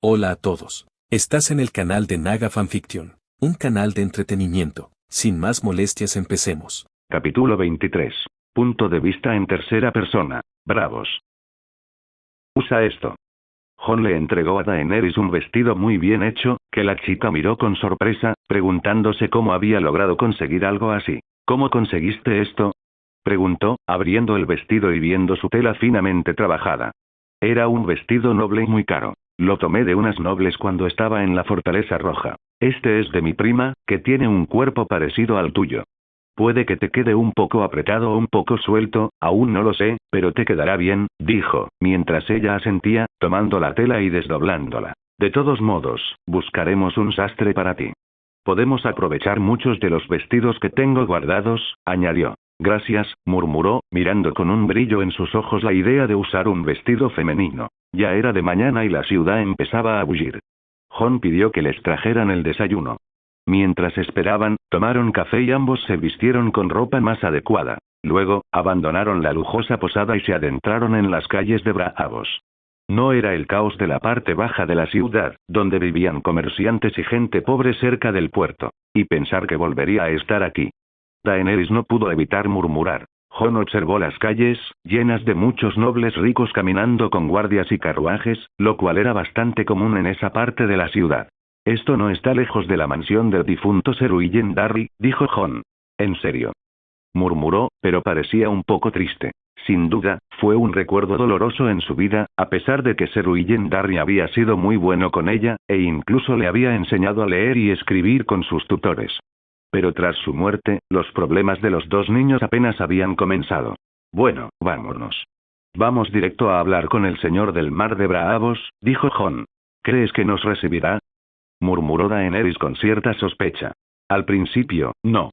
Hola a todos. Estás en el canal de Naga Fanfiction, un canal de entretenimiento. Sin más molestias, empecemos. Capítulo 23. Punto de vista en tercera persona. Bravos. Usa esto. Jon le entregó a Daenerys un vestido muy bien hecho, que la chica miró con sorpresa, preguntándose cómo había logrado conseguir algo así. ¿Cómo conseguiste esto?, preguntó, abriendo el vestido y viendo su tela finamente trabajada. Era un vestido noble y muy caro. Lo tomé de unas nobles cuando estaba en la Fortaleza Roja. Este es de mi prima, que tiene un cuerpo parecido al tuyo. Puede que te quede un poco apretado o un poco suelto, aún no lo sé, pero te quedará bien, dijo, mientras ella asentía, tomando la tela y desdoblándola. De todos modos, buscaremos un sastre para ti. Podemos aprovechar muchos de los vestidos que tengo guardados, añadió. Gracias, murmuró, mirando con un brillo en sus ojos la idea de usar un vestido femenino. Ya era de mañana y la ciudad empezaba a bullir. Jon pidió que les trajeran el desayuno. Mientras esperaban, tomaron café y ambos se vistieron con ropa más adecuada. Luego, abandonaron la lujosa posada y se adentraron en las calles de Braavos. No era el caos de la parte baja de la ciudad, donde vivían comerciantes y gente pobre cerca del puerto. Y pensar que volvería a estar aquí. Daenerys no pudo evitar murmurar. Jon observó las calles, llenas de muchos nobles ricos caminando con guardias y carruajes, lo cual era bastante común en esa parte de la ciudad. Esto no está lejos de la mansión del difunto Ser Ilyn Darry, dijo Jon. ¿En serio?, murmuró, pero parecía un poco triste. Sin duda, fue un recuerdo doloroso en su vida, a pesar de que Ser Ilyn Darry había sido muy bueno con ella, e incluso le había enseñado a leer y escribir con sus tutores. Pero tras su muerte, los problemas de los dos niños apenas habían comenzado. Bueno, vámonos. Vamos directo a hablar con el señor del mar de Braavos, dijo Jon. ¿Crees que nos recibirá?, murmuró Daenerys con cierta sospecha. Al principio, no.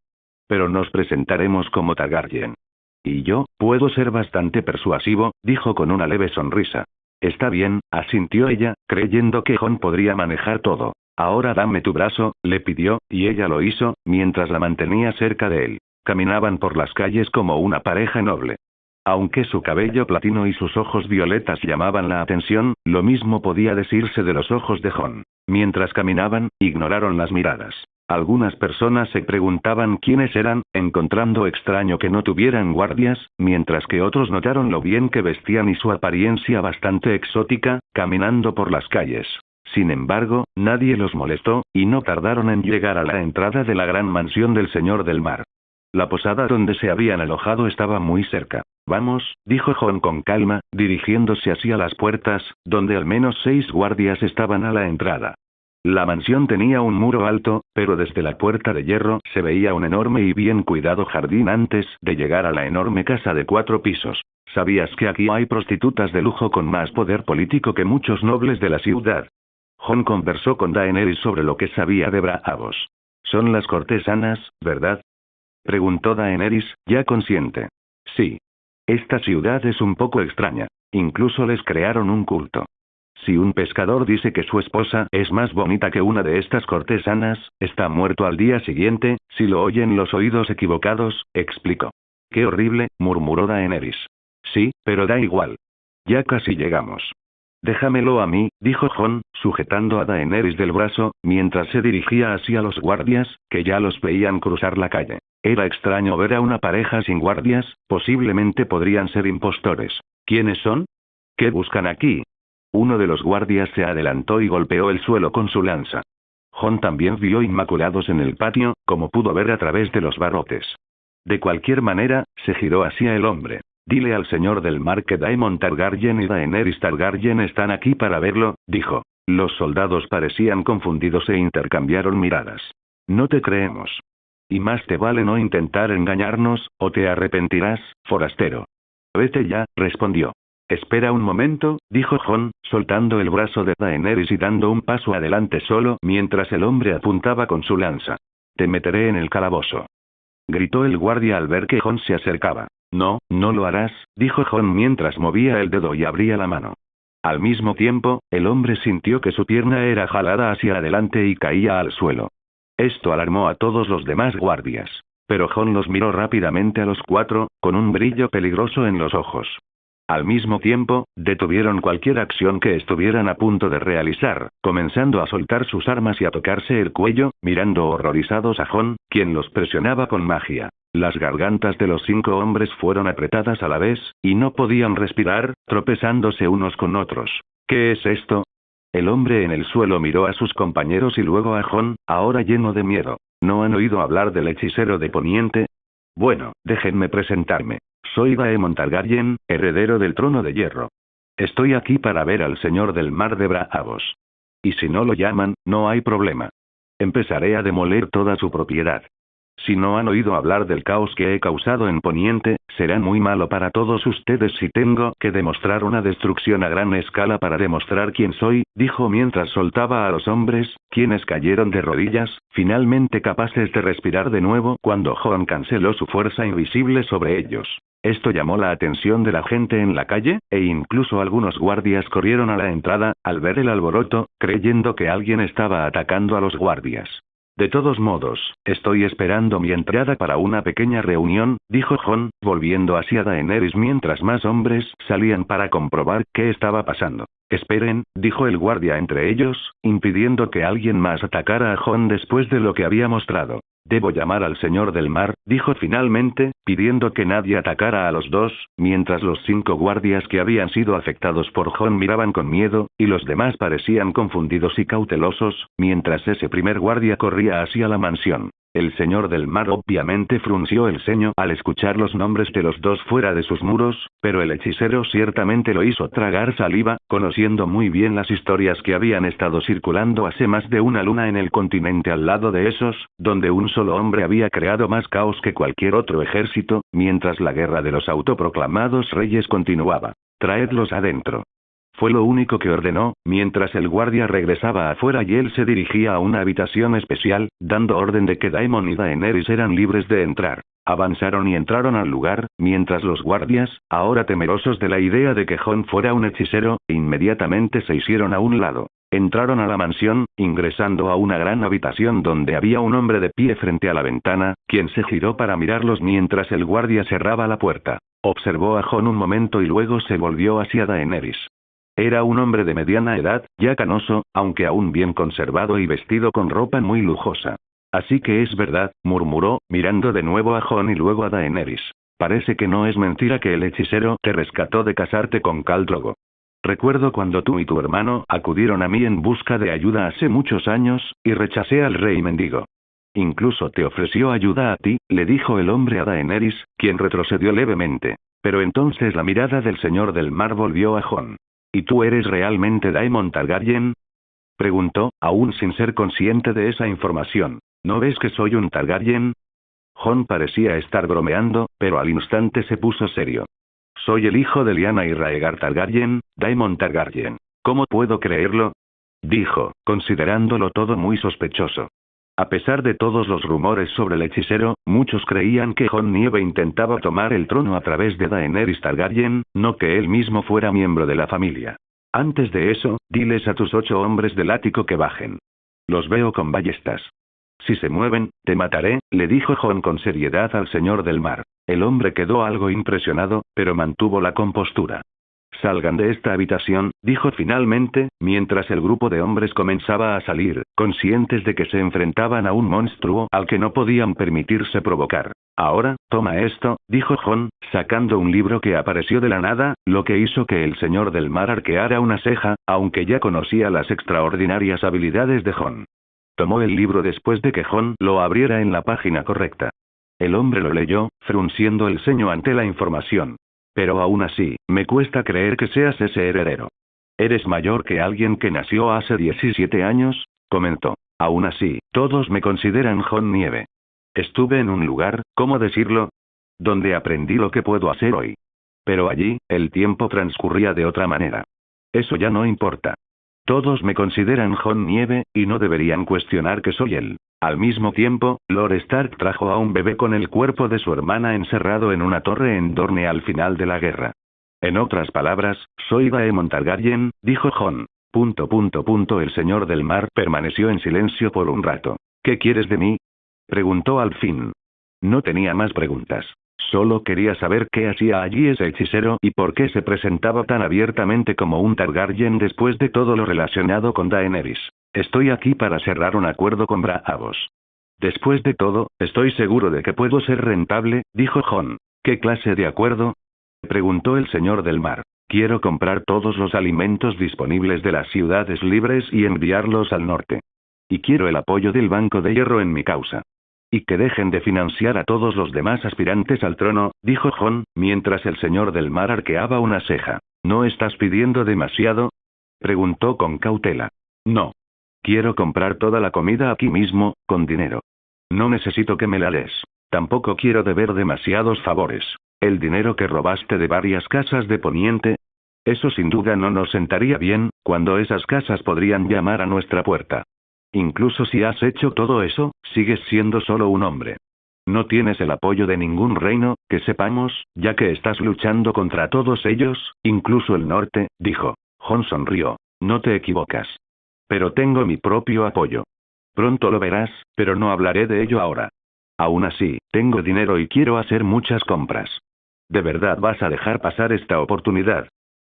Pero nos presentaremos como Targaryen. Y yo, puedo ser bastante persuasivo, dijo con una leve sonrisa. Está bien, asintió ella, creyendo que Jon podría manejar todo. Ahora dame tu brazo, le pidió, y ella lo hizo, mientras la mantenía cerca de él. Caminaban por las calles como una pareja noble. Aunque su cabello platino y sus ojos violetas llamaban la atención, lo mismo podía decirse de los ojos de Jon. Mientras caminaban, ignoraron las miradas. Algunas personas se preguntaban quiénes eran, encontrando extraño que no tuvieran guardias, mientras que otros notaron lo bien que vestían y su apariencia bastante exótica, caminando por las calles. Sin embargo, nadie los molestó, y no tardaron en llegar a la entrada de la gran mansión del Señor del Mar. La posada donde se habían alojado estaba muy cerca. Vamos, dijo Jon con calma, dirigiéndose hacia las puertas, donde al menos 6 guardias estaban a la entrada. La mansión tenía un muro alto, pero desde la puerta de hierro se veía un enorme y bien cuidado jardín antes de llegar a la enorme casa de 4 pisos. ¿Sabías que aquí hay prostitutas de lujo con más poder político que muchos nobles de la ciudad? Jon conversó con Daenerys sobre lo que sabía de Braavos. Son las cortesanas, ¿verdad?, preguntó Daenerys, ya consciente. Sí. Esta ciudad es un poco extraña. Incluso les crearon un culto. Si un pescador dice que su esposa es más bonita que una de estas cortesanas, está muerto al día siguiente, si lo oyen los oídos equivocados, explicó. Qué horrible, murmuró Daenerys. Sí, pero da igual. Ya casi llegamos. Déjamelo a mí, dijo Jon, sujetando a Daenerys del brazo, mientras se dirigía hacia los guardias, que ya los veían cruzar la calle. Era extraño ver a una pareja sin guardias, posiblemente podrían ser impostores. ¿Quiénes son? ¿Qué buscan aquí? Uno de los guardias se adelantó y golpeó el suelo con su lanza. Jon también vio inmaculados en el patio, como pudo ver a través de los barrotes. De cualquier manera, se giró hacia el hombre. Dile al señor del mar que Daemon Targaryen y Daenerys Targaryen están aquí para verlo, dijo. Los soldados parecían confundidos e intercambiaron miradas. No te creemos. Y más te vale no intentar engañarnos, o te arrepentirás, forastero. Vete ya, respondió. Espera un momento, dijo Jon, soltando el brazo de Daenerys y dando un paso adelante solo mientras el hombre apuntaba con su lanza. Te meteré en el calabozo. Gritó el guardia al ver que Jon se acercaba. No, no lo harás, dijo Jon mientras movía el dedo y abría la mano. Al mismo tiempo, el hombre sintió que su pierna era jalada hacia adelante y caía al suelo. Esto alarmó a todos los demás guardias. Pero Jon los miró rápidamente a los 4, con un brillo peligroso en los ojos. Al mismo tiempo, detuvieron cualquier acción que estuvieran a punto de realizar, comenzando a soltar sus armas y a tocarse el cuello, mirando horrorizados a Jon, quien los presionaba con magia. Las gargantas de los 5 hombres fueron apretadas a la vez, y no podían respirar, tropezándose unos con otros. ¿Qué es esto? El hombre en el suelo miró a sus compañeros y luego a Jon, ahora lleno de miedo. ¿No han oído hablar del hechicero de Poniente? Bueno, déjenme presentarme. Soy Daemon Targaryen, heredero del trono de hierro. Estoy aquí para ver al señor del mar de Braavos. Y si no lo llaman, no hay problema. Empezaré a demoler toda su propiedad. Si no han oído hablar del caos que he causado en Poniente, será muy malo para todos ustedes si tengo que demostrar una destrucción a gran escala para demostrar quién soy, dijo mientras soltaba a los hombres, quienes cayeron de rodillas, finalmente capaces de respirar de nuevo cuando Jon canceló su fuerza invisible sobre ellos. Esto llamó la atención de la gente en la calle, e incluso algunos guardias corrieron a la entrada, al ver el alboroto, creyendo que alguien estaba atacando a los guardias. De todos modos, estoy esperando mi entrada para una pequeña reunión, dijo Jon, volviendo hacia Daenerys mientras más hombres salían para comprobar qué estaba pasando. Esperen, dijo el guardia entre ellos, impidiendo que alguien más atacara a Jon después de lo que había mostrado. Debo llamar al señor del mar, dijo finalmente, pidiendo que nadie atacara a los dos, mientras los 5 guardias que habían sido afectados por Jon miraban con miedo, y los demás parecían confundidos y cautelosos, mientras ese primer guardia corría hacia la mansión. El señor del mar obviamente frunció el ceño al escuchar los nombres de los dos fuera de sus muros, pero el hechicero ciertamente lo hizo tragar saliva, conociendo muy bien las historias que habían estado circulando hace más de una luna en el continente al lado de esos, donde un solo hombre había creado más caos que cualquier otro ejército, mientras la guerra de los autoproclamados reyes continuaba. Traedlos adentro. Fue lo único que ordenó, mientras el guardia regresaba afuera y él se dirigía a una habitación especial, dando orden de que Daemon y Daenerys eran libres de entrar. Avanzaron y entraron al lugar, mientras los guardias, ahora temerosos de la idea de que Jon fuera un hechicero, inmediatamente se hicieron a un lado. Entraron a la mansión, ingresando a una gran habitación donde había un hombre de pie frente a la ventana, quien se giró para mirarlos mientras el guardia cerraba la puerta. Observó a Jon un momento y luego se volvió hacia Daenerys. Era un hombre de mediana edad, ya canoso, aunque aún bien conservado y vestido con ropa muy lujosa. Así que es verdad, murmuró, mirando de nuevo a Jon y luego a Daenerys. Parece que no es mentira que el hechicero te rescató de casarte con Khal Drogo. Recuerdo cuando tú y tu hermano acudieron a mí en busca de ayuda hace muchos años, y rechacé al rey mendigo. Incluso te ofreció ayuda a ti, le dijo el hombre a Daenerys, quien retrocedió levemente. Pero entonces la mirada del señor del mar volvió a Jon. ¿Y tú eres realmente Daemon Targaryen? Preguntó, aún sin ser consciente de esa información. ¿No ves que soy un Targaryen? Jon parecía estar bromeando, pero al instante se puso serio. Soy el hijo de Lyanna y Rhaegar Targaryen, Daemon Targaryen. ¿Cómo puedo creerlo? Dijo, considerándolo todo muy sospechoso. A pesar de todos los rumores sobre el hechicero, muchos creían que Jon Nieve intentaba tomar el trono a través de Daenerys Targaryen, no que él mismo fuera miembro de la familia. Antes de eso, diles a tus 8 hombres del ático que bajen. Los veo con ballestas. Si se mueven, te mataré, le dijo Jon con seriedad al señor del mar. El hombre quedó algo impresionado, pero mantuvo la compostura. Salgan de esta habitación, dijo finalmente, mientras el grupo de hombres comenzaba a salir, conscientes de que se enfrentaban a un monstruo al que no podían permitirse provocar. Ahora, toma esto, dijo Jon, sacando un libro que apareció de la nada, lo que hizo que el señor del mar arqueara una ceja, aunque ya conocía las extraordinarias habilidades de Jon. Tomó el libro después de que Jon lo abriera en la página correcta. El hombre lo leyó, frunciendo el ceño ante la información. Pero aún así, me cuesta creer que seas ese heredero. ¿Eres mayor que alguien que nació hace 17 años? Comentó. Aún así, todos me consideran Jon Nieve. Estuve en un lugar, ¿cómo decirlo? Donde aprendí lo que puedo hacer hoy. Pero allí, el tiempo transcurría de otra manera. Eso ya no importa. Todos me consideran Jon Nieve, y no deberían cuestionar que soy él. Al mismo tiempo, Lord Stark trajo a un bebé con el cuerpo de su hermana encerrado en una torre en Dorne al final de la guerra. En otras palabras, soy Daemon Targaryen, dijo Jon. El señor del mar permaneció en silencio por un rato. ¿Qué quieres de mí? Preguntó al fin. No tenía más preguntas. Solo quería saber qué hacía allí ese hechicero y por qué se presentaba tan abiertamente como un Targaryen después de todo lo relacionado con Daenerys. Estoy aquí para cerrar un acuerdo con Braavos. Después de todo, estoy seguro de que puedo ser rentable, dijo Jon. ¿Qué clase de acuerdo? Preguntó el señor del mar. Quiero comprar todos los alimentos disponibles de las ciudades libres y enviarlos al norte. Y quiero el apoyo del Banco de Hierro en mi causa. Y que dejen de financiar a todos los demás aspirantes al trono, dijo Jon, mientras el señor del mar arqueaba una ceja. ¿No estás pidiendo demasiado? Preguntó con cautela. No. Quiero comprar toda la comida aquí mismo, con dinero. No necesito que me la des. Tampoco quiero deber demasiados favores. El dinero que robaste de varias casas de Poniente. Eso sin duda no nos sentaría bien, cuando esas casas podrían llamar a nuestra puerta. Incluso si has hecho todo eso, sigues siendo solo un hombre. No tienes el apoyo de ningún reino, que sepamos, ya que estás luchando contra todos ellos, incluso el norte, dijo. Jon sonrió. No te equivocas. Pero tengo mi propio apoyo. Pronto lo verás, pero no hablaré de ello ahora. Aún así, tengo dinero y quiero hacer muchas compras. ¿De verdad vas a dejar pasar esta oportunidad?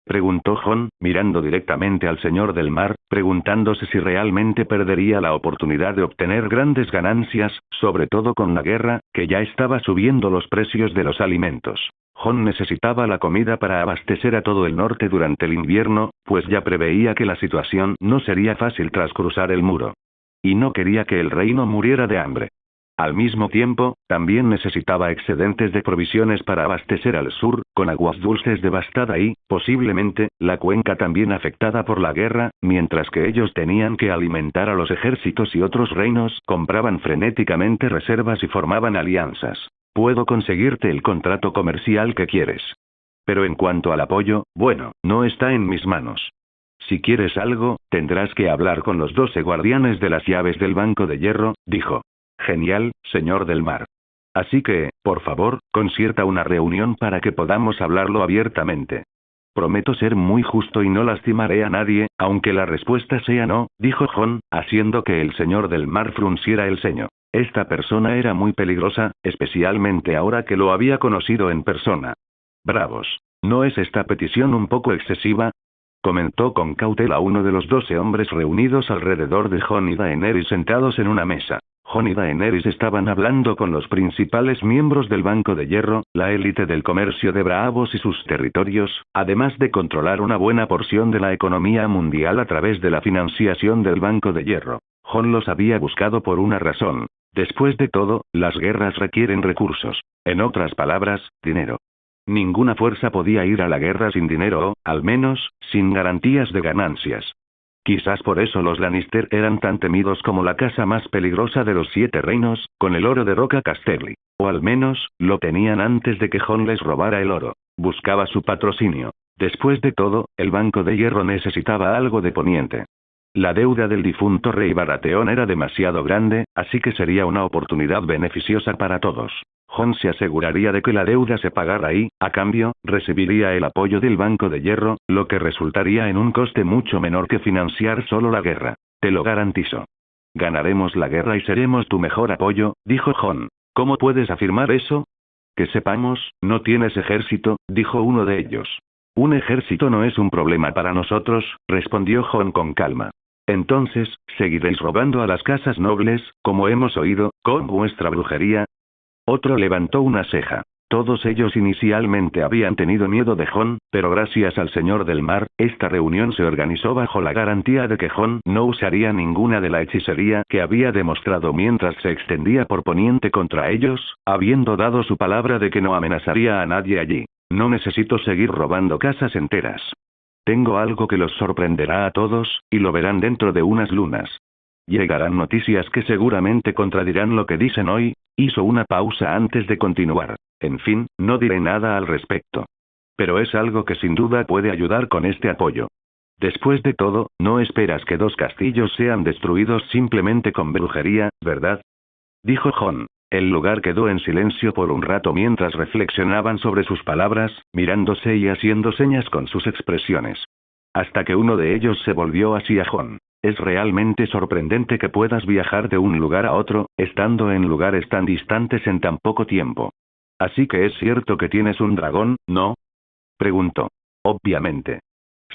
Preguntó Jon, mirando directamente al señor del mar, preguntándose si realmente perdería la oportunidad de obtener grandes ganancias, sobre todo con la guerra, que ya estaba subiendo los precios de los alimentos. Jon necesitaba la comida para abastecer a todo el norte durante el invierno, pues ya preveía que la situación no sería fácil tras cruzar el muro. Y no quería que el reino muriera de hambre. Al mismo tiempo, también necesitaba excedentes de provisiones para abastecer al sur, con aguas dulces devastada y, posiblemente, la cuenca también afectada por la guerra, mientras que ellos tenían que alimentar a los ejércitos y otros reinos compraban frenéticamente reservas y formaban alianzas. Puedo conseguirte el contrato comercial que quieres. Pero en cuanto al apoyo, bueno, no está en mis manos. Si quieres algo, tendrás que hablar con los 12 guardianes de las llaves del Banco de Hierro, dijo. Genial, señor del mar. Así que, por favor, concierta una reunión para que podamos hablarlo abiertamente. Prometo ser muy justo y no lastimaré a nadie, aunque la respuesta sea no, dijo Jon, haciendo que el señor del mar frunciera el ceño. Esta persona era muy peligrosa, especialmente ahora que lo había conocido en persona. Bravos. ¿No es esta petición un poco excesiva? Comentó con cautela uno de los 12 hombres reunidos alrededor de Jon y Daenerys sentados en una mesa. Jon y Daenerys estaban hablando con los principales miembros del Banco de Hierro, la élite del comercio de Braavos y sus territorios, además de controlar una buena porción de la economía mundial a través de la financiación del Banco de Hierro. Jon los había buscado por una razón. Después de todo, las guerras requieren recursos. En otras palabras, dinero. Ninguna fuerza podía ir a la guerra sin dinero o, al menos, sin garantías de ganancias. Quizás por eso los Lannister eran tan temidos como la casa más peligrosa de los 7 reinos, con el oro de Roca Casterly. O al menos, lo tenían antes de que Jon les robara el oro. Buscaba su patrocinio. Después de todo, el Banco de Hierro necesitaba algo de Poniente. La deuda del difunto rey Baratheon era demasiado grande, así que sería una oportunidad beneficiosa para todos. Jon se aseguraría de que la deuda se pagara y, a cambio, recibiría el apoyo del Banco de Hierro, lo que resultaría en un coste mucho menor que financiar solo la guerra. Te lo garantizo. Ganaremos la guerra y seremos tu mejor apoyo, dijo Jon. ¿Cómo puedes afirmar eso? Que sepamos, no tienes ejército, dijo uno de ellos. Un ejército no es un problema para nosotros, respondió Jon con calma. Entonces, ¿seguiréis robando a las casas nobles, como hemos oído, con vuestra brujería? Otro levantó una ceja. Todos ellos inicialmente habían tenido miedo de Jon, pero gracias al señor del mar, esta reunión se organizó bajo la garantía de que Jon no usaría ninguna de la hechicería que había demostrado mientras se extendía por Poniente contra ellos, habiendo dado su palabra de que no amenazaría a nadie allí. No necesito seguir robando casas enteras. Tengo algo que los sorprenderá a todos, y lo verán dentro de unas lunas. Llegarán noticias que seguramente contradirán lo que dicen hoy. Hizo una pausa antes de continuar. En fin, no diré nada al respecto. Pero es algo que sin duda puede ayudar con este apoyo. Después de todo, no esperas que 2 castillos sean destruidos simplemente con brujería, ¿verdad? Dijo Jon. El lugar quedó en silencio por un rato mientras reflexionaban sobre sus palabras, mirándose y haciendo señas con sus expresiones. Hasta que uno de ellos se volvió hacia Jon. Es realmente sorprendente que puedas viajar de un lugar a otro, estando en lugares tan distantes en tan poco tiempo. Así que es cierto que tienes un dragón, ¿no? Preguntó. Obviamente.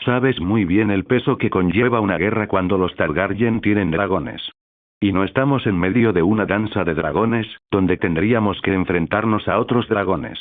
Sabes muy bien el peso que conlleva una guerra cuando los Targaryen tienen dragones. Y no estamos en medio de una danza de dragones, donde tendríamos que enfrentarnos a otros dragones.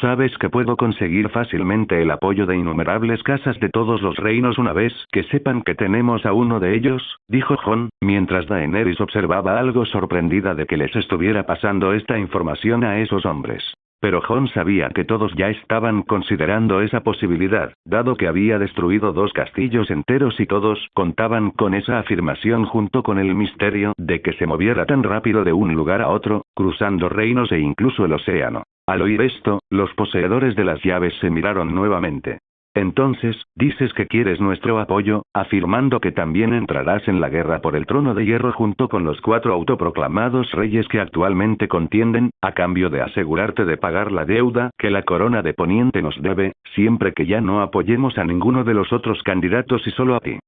Sabes que puedo conseguir fácilmente el apoyo de innumerables casas de todos los reinos una vez que sepan que tenemos a uno de ellos, dijo Jon, mientras Daenerys observaba algo sorprendida de que les estuviera pasando esta información a esos hombres. Pero Jon sabía que todos ya estaban considerando esa posibilidad, dado que había destruido 2 castillos enteros y todos contaban con esa afirmación junto con el misterio de que se moviera tan rápido de un lugar a otro, cruzando reinos e incluso el océano. Al oír esto, los poseedores de las llaves se miraron nuevamente. Entonces, dices que quieres nuestro apoyo, afirmando que también entrarás en la guerra por el trono de hierro junto con los 4 autoproclamados reyes que actualmente contienden, a cambio de asegurarte de pagar la deuda que la corona de Poniente nos debe, siempre que ya no apoyemos a ninguno de los otros candidatos y solo a ti.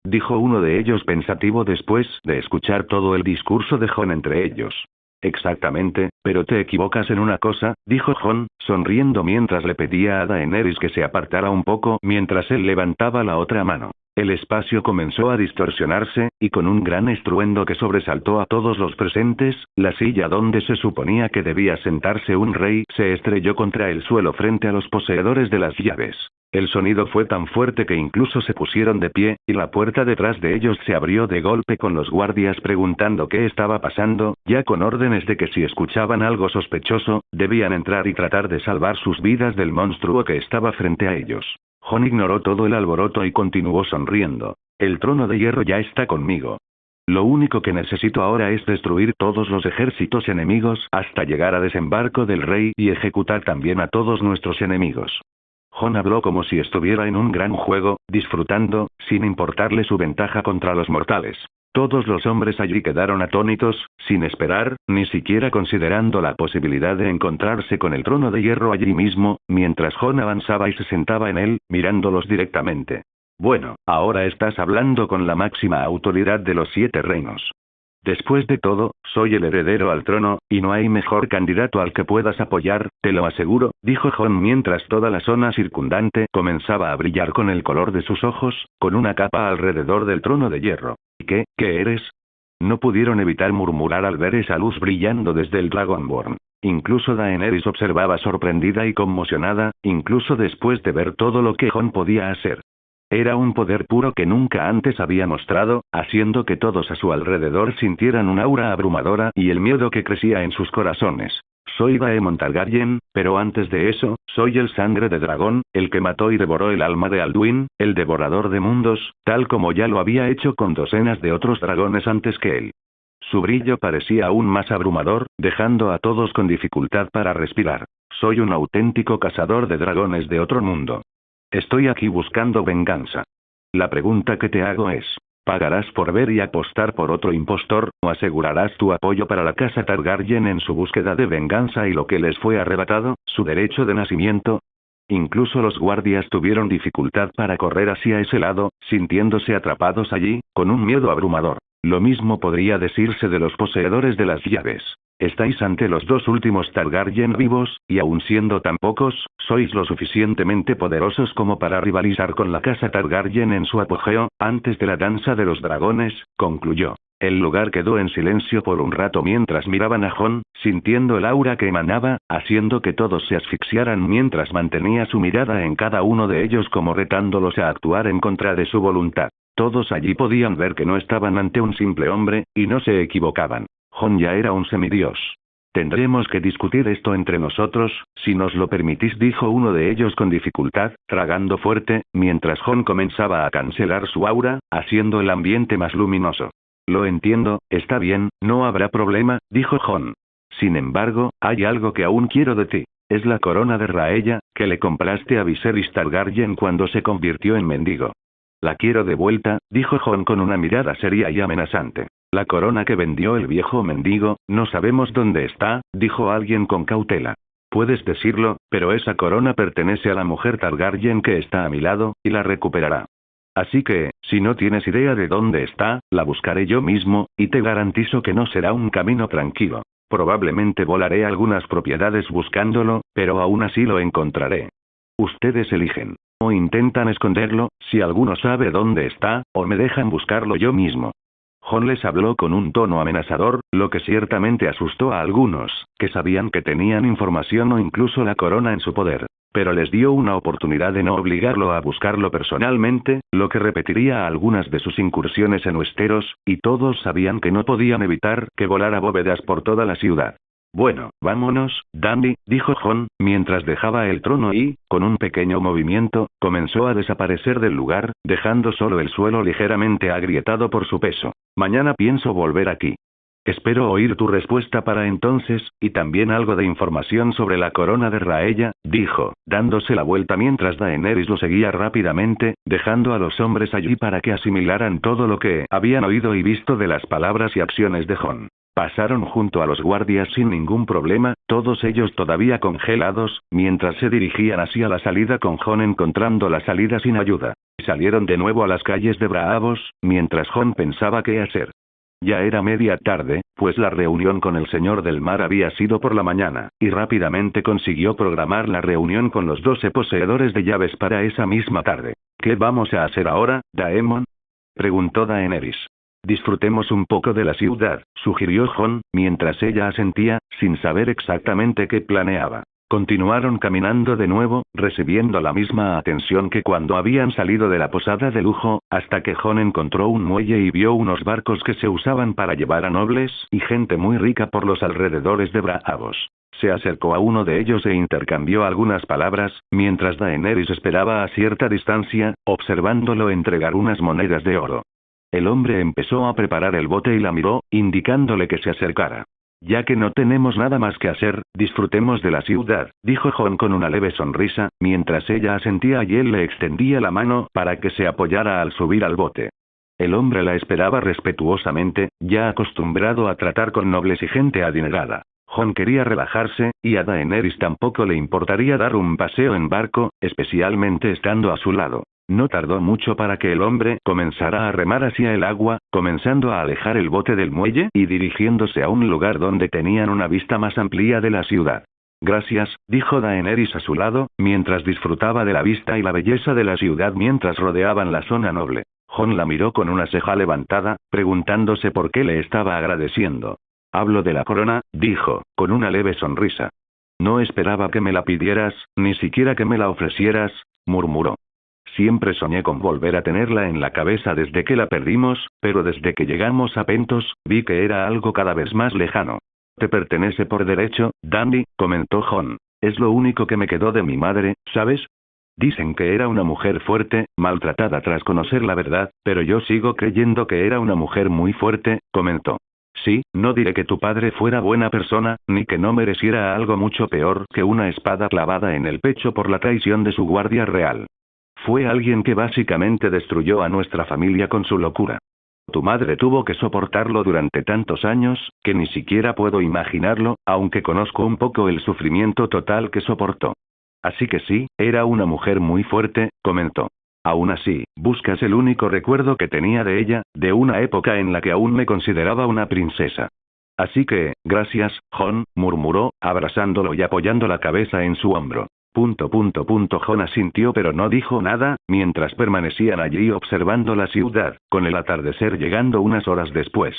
Dijo uno de ellos pensativo después de escuchar todo el discurso de Jon entre ellos. Exactamente, pero te equivocas en una cosa, dijo Jon, sonriendo mientras le pedía a Daenerys que se apartara un poco mientras él levantaba la otra mano. El espacio comenzó a distorsionarse, y con un gran estruendo que sobresaltó a todos los presentes, la silla donde se suponía que debía sentarse un rey se estrelló contra el suelo frente a los poseedores de las llaves. El sonido fue tan fuerte que incluso se pusieron de pie, y la puerta detrás de ellos se abrió de golpe con los guardias preguntando qué estaba pasando, ya con órdenes de que si escuchaban algo sospechoso, debían entrar y tratar de salvar sus vidas del monstruo que estaba frente a ellos. Jon ignoró todo el alboroto y continuó sonriendo. El trono de hierro ya está conmigo. Lo único que necesito ahora es destruir todos los ejércitos enemigos hasta llegar a desembarco del rey y ejecutar también a todos nuestros enemigos. Jon habló como si estuviera en un gran juego, disfrutando, sin importarle su ventaja contra los mortales. Todos los hombres allí quedaron atónitos, sin esperar, ni siquiera considerando la posibilidad de encontrarse con el trono de hierro allí mismo, mientras Jon avanzaba y se sentaba en él, mirándolos directamente. Bueno, ahora estás hablando con la máxima autoridad de los 7 reinos. Después de todo, soy el heredero al trono, y no hay mejor candidato al que puedas apoyar, te lo aseguro, dijo Jon mientras toda la zona circundante comenzaba a brillar con el color de sus ojos, con una capa alrededor del trono de hierro. ¿Y qué eres? No pudieron evitar murmurar al ver esa luz brillando desde el Dragonborn. Incluso Daenerys observaba sorprendida y conmocionada, incluso después de ver todo lo que Jon podía hacer. Era un poder puro que nunca antes había mostrado, haciendo que todos a su alrededor sintieran un aura abrumadora y el miedo que crecía en sus corazones. Soy Daemon Targaryen, pero antes de eso, soy el Sangre de Dragón, el que mató y devoró el alma de Alduin, el devorador de mundos, tal como ya lo había hecho con docenas de otros dragones antes que él. Su brillo parecía aún más abrumador, dejando a todos con dificultad para respirar. Soy un auténtico cazador de dragones de otro mundo. Estoy aquí buscando venganza. La pregunta que te hago es, ¿pagarás por ver y apostar por otro impostor, o asegurarás tu apoyo para la casa Targaryen en su búsqueda de venganza y lo que les fue arrebatado, su derecho de nacimiento? Incluso los guardias tuvieron dificultad para correr hacia ese lado, sintiéndose atrapados allí, con un miedo abrumador. Lo mismo podría decirse de los poseedores de las llaves. Estáis ante los 2 últimos Targaryen vivos, y aun siendo tan pocos, sois lo suficientemente poderosos como para rivalizar con la casa Targaryen en su apogeo, antes de la danza de los dragones, concluyó. El lugar quedó en silencio por un rato mientras miraban a Jon, sintiendo el aura que emanaba, haciendo que todos se asfixiaran mientras mantenía su mirada en cada uno de ellos como retándolos a actuar en contra de su voluntad. Todos allí podían ver que no estaban ante un simple hombre, y no se equivocaban. Jon ya era un semidios. Tendremos que discutir esto entre nosotros, si nos lo permitís, dijo uno de ellos con dificultad, tragando fuerte, mientras Jon comenzaba a cancelar su aura, haciendo el ambiente más luminoso. Lo entiendo, está bien, no habrá problema, dijo Jon. Sin embargo, hay algo que aún quiero de ti. Es la corona de Raella, que le compraste a Viserys Targaryen cuando se convirtió en mendigo. La quiero de vuelta, dijo Jon con una mirada seria y amenazante. La corona que vendió el viejo mendigo, no sabemos dónde está, dijo alguien con cautela. Puedes decirlo, pero esa corona pertenece a la mujer Targaryen que está a mi lado, y la recuperará. Así que, si no tienes idea de dónde está, la buscaré yo mismo, y te garantizo que no será un camino tranquilo. Probablemente volaré algunas propiedades buscándolo, pero aún así lo encontraré. Ustedes eligen. O intentan esconderlo, si alguno sabe dónde está, o me dejan buscarlo yo mismo. Jon les habló con un tono amenazador, lo que ciertamente asustó a algunos, que sabían que tenían información o incluso la corona en su poder. Pero les dio una oportunidad de no obligarlo a buscarlo personalmente, lo que repetiría algunas de sus incursiones en Westeros, y todos sabían que no podían evitar que volara bóvedas por toda la ciudad. Bueno, vámonos, Dandy, dijo Jon, mientras dejaba el trono y, con un pequeño movimiento, comenzó a desaparecer del lugar, dejando solo el suelo ligeramente agrietado por su peso. Mañana pienso volver aquí. Espero oír tu respuesta para entonces, y también algo de información sobre la corona de Raella, dijo, dándose la vuelta mientras Daenerys lo seguía rápidamente, dejando a los hombres allí para que asimilaran todo lo que habían oído y visto de las palabras y acciones de Jon. Pasaron junto a los guardias sin ningún problema, todos ellos todavía congelados, mientras se dirigían hacia la salida con Jon encontrando la salida sin ayuda. Salieron de nuevo a las calles de Braavos, mientras Jon pensaba qué hacer. Ya era media tarde, pues la reunión con el Señor del Mar había sido por la mañana, y rápidamente consiguió programar la reunión con los 12 poseedores de llaves para esa misma tarde. ¿Qué vamos a hacer ahora, Daemon?, preguntó Daenerys. Disfrutemos un poco de la ciudad, sugirió Jon, mientras ella asentía, sin saber exactamente qué planeaba. Continuaron caminando de nuevo, recibiendo la misma atención que cuando habían salido de la posada de lujo, hasta que Jon encontró un muelle y vio unos barcos que se usaban para llevar a nobles y gente muy rica por los alrededores de Braavos. Se acercó a uno de ellos e intercambió algunas palabras, mientras Daenerys esperaba a cierta distancia, observándolo entregar unas monedas de oro. El hombre empezó a preparar el bote y la miró, indicándole que se acercara. Ya que no tenemos nada más que hacer, disfrutemos de la ciudad, dijo Jon con una leve sonrisa, mientras ella asentía y él le extendía la mano para que se apoyara al subir al bote. El hombre la esperaba respetuosamente, ya acostumbrado a tratar con nobles y gente adinerada. Jon quería relajarse, y a Daenerys tampoco le importaría dar un paseo en barco, especialmente estando a su lado. No tardó mucho para que el hombre comenzara a remar hacia el agua, comenzando a alejar el bote del muelle y dirigiéndose a un lugar donde tenían una vista más amplia de la ciudad. Gracias, dijo Daenerys a su lado, mientras disfrutaba de la vista y la belleza de la ciudad mientras rodeaban la zona noble. Jon la miró con una ceja levantada, preguntándose por qué le estaba agradeciendo. Hablo de la corona, dijo, con una leve sonrisa. No esperaba que me la pidieras, ni siquiera que me la ofrecieras, murmuró. Siempre soñé con volver a tenerla en la cabeza desde que la perdimos, pero desde que llegamos a Pentos, vi que era algo cada vez más lejano. Te pertenece por derecho, Dandy, comentó Jon. Es lo único que me quedó de mi madre, ¿sabes? Dicen que era una mujer fuerte, maltratada tras conocer la verdad, pero yo sigo creyendo que era una mujer muy fuerte, comentó. Sí, no diré que tu padre fuera buena persona, ni que no mereciera algo mucho peor que una espada clavada en el pecho por la traición de su guardia real. Fue alguien que básicamente destruyó a nuestra familia con su locura. Tu madre tuvo que soportarlo durante tantos años, que ni siquiera puedo imaginarlo, aunque conozco un poco el sufrimiento total que soportó. Así que sí, era una mujer muy fuerte, comentó. Aún así, buscas el único recuerdo que tenía de ella, de una época en la que aún me consideraba una princesa. Así que, gracias, Jon, murmuró, abrazándolo y apoyando la cabeza en su hombro. Jon asintió pero no dijo nada, mientras permanecían allí observando la ciudad, con el atardecer llegando unas horas después.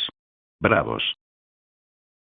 Bravos.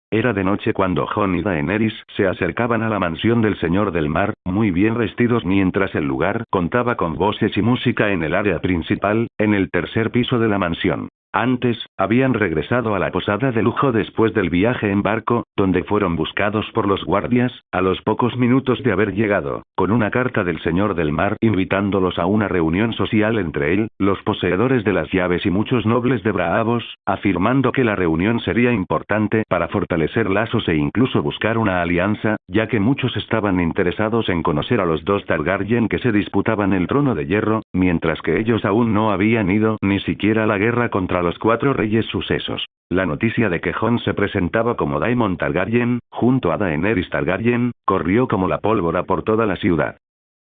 Era de noche cuando Jon y Daenerys se acercaban a la mansión del Señor del Mar, muy bien vestidos mientras el lugar contaba con voces y música en el área principal, en el tercer piso de la mansión. Antes, habían regresado a la posada de lujo después del viaje en barco, donde fueron buscados por los guardias, a los pocos minutos de haber llegado, con una carta del Señor del Mar invitándolos a una reunión social entre él, los poseedores de las llaves y muchos nobles de Braavos, afirmando que la reunión sería importante para fortalecer lazos e incluso buscar una alianza, ya que muchos estaban interesados en conocer a los dos Targaryen que se disputaban el trono de hierro, mientras que ellos aún no habían ido ni siquiera a la guerra contra los 4 reyes sucesos. La noticia de que Jon se presentaba como Daemon Targaryen, junto a Daenerys Targaryen, corrió como la pólvora por toda la ciudad.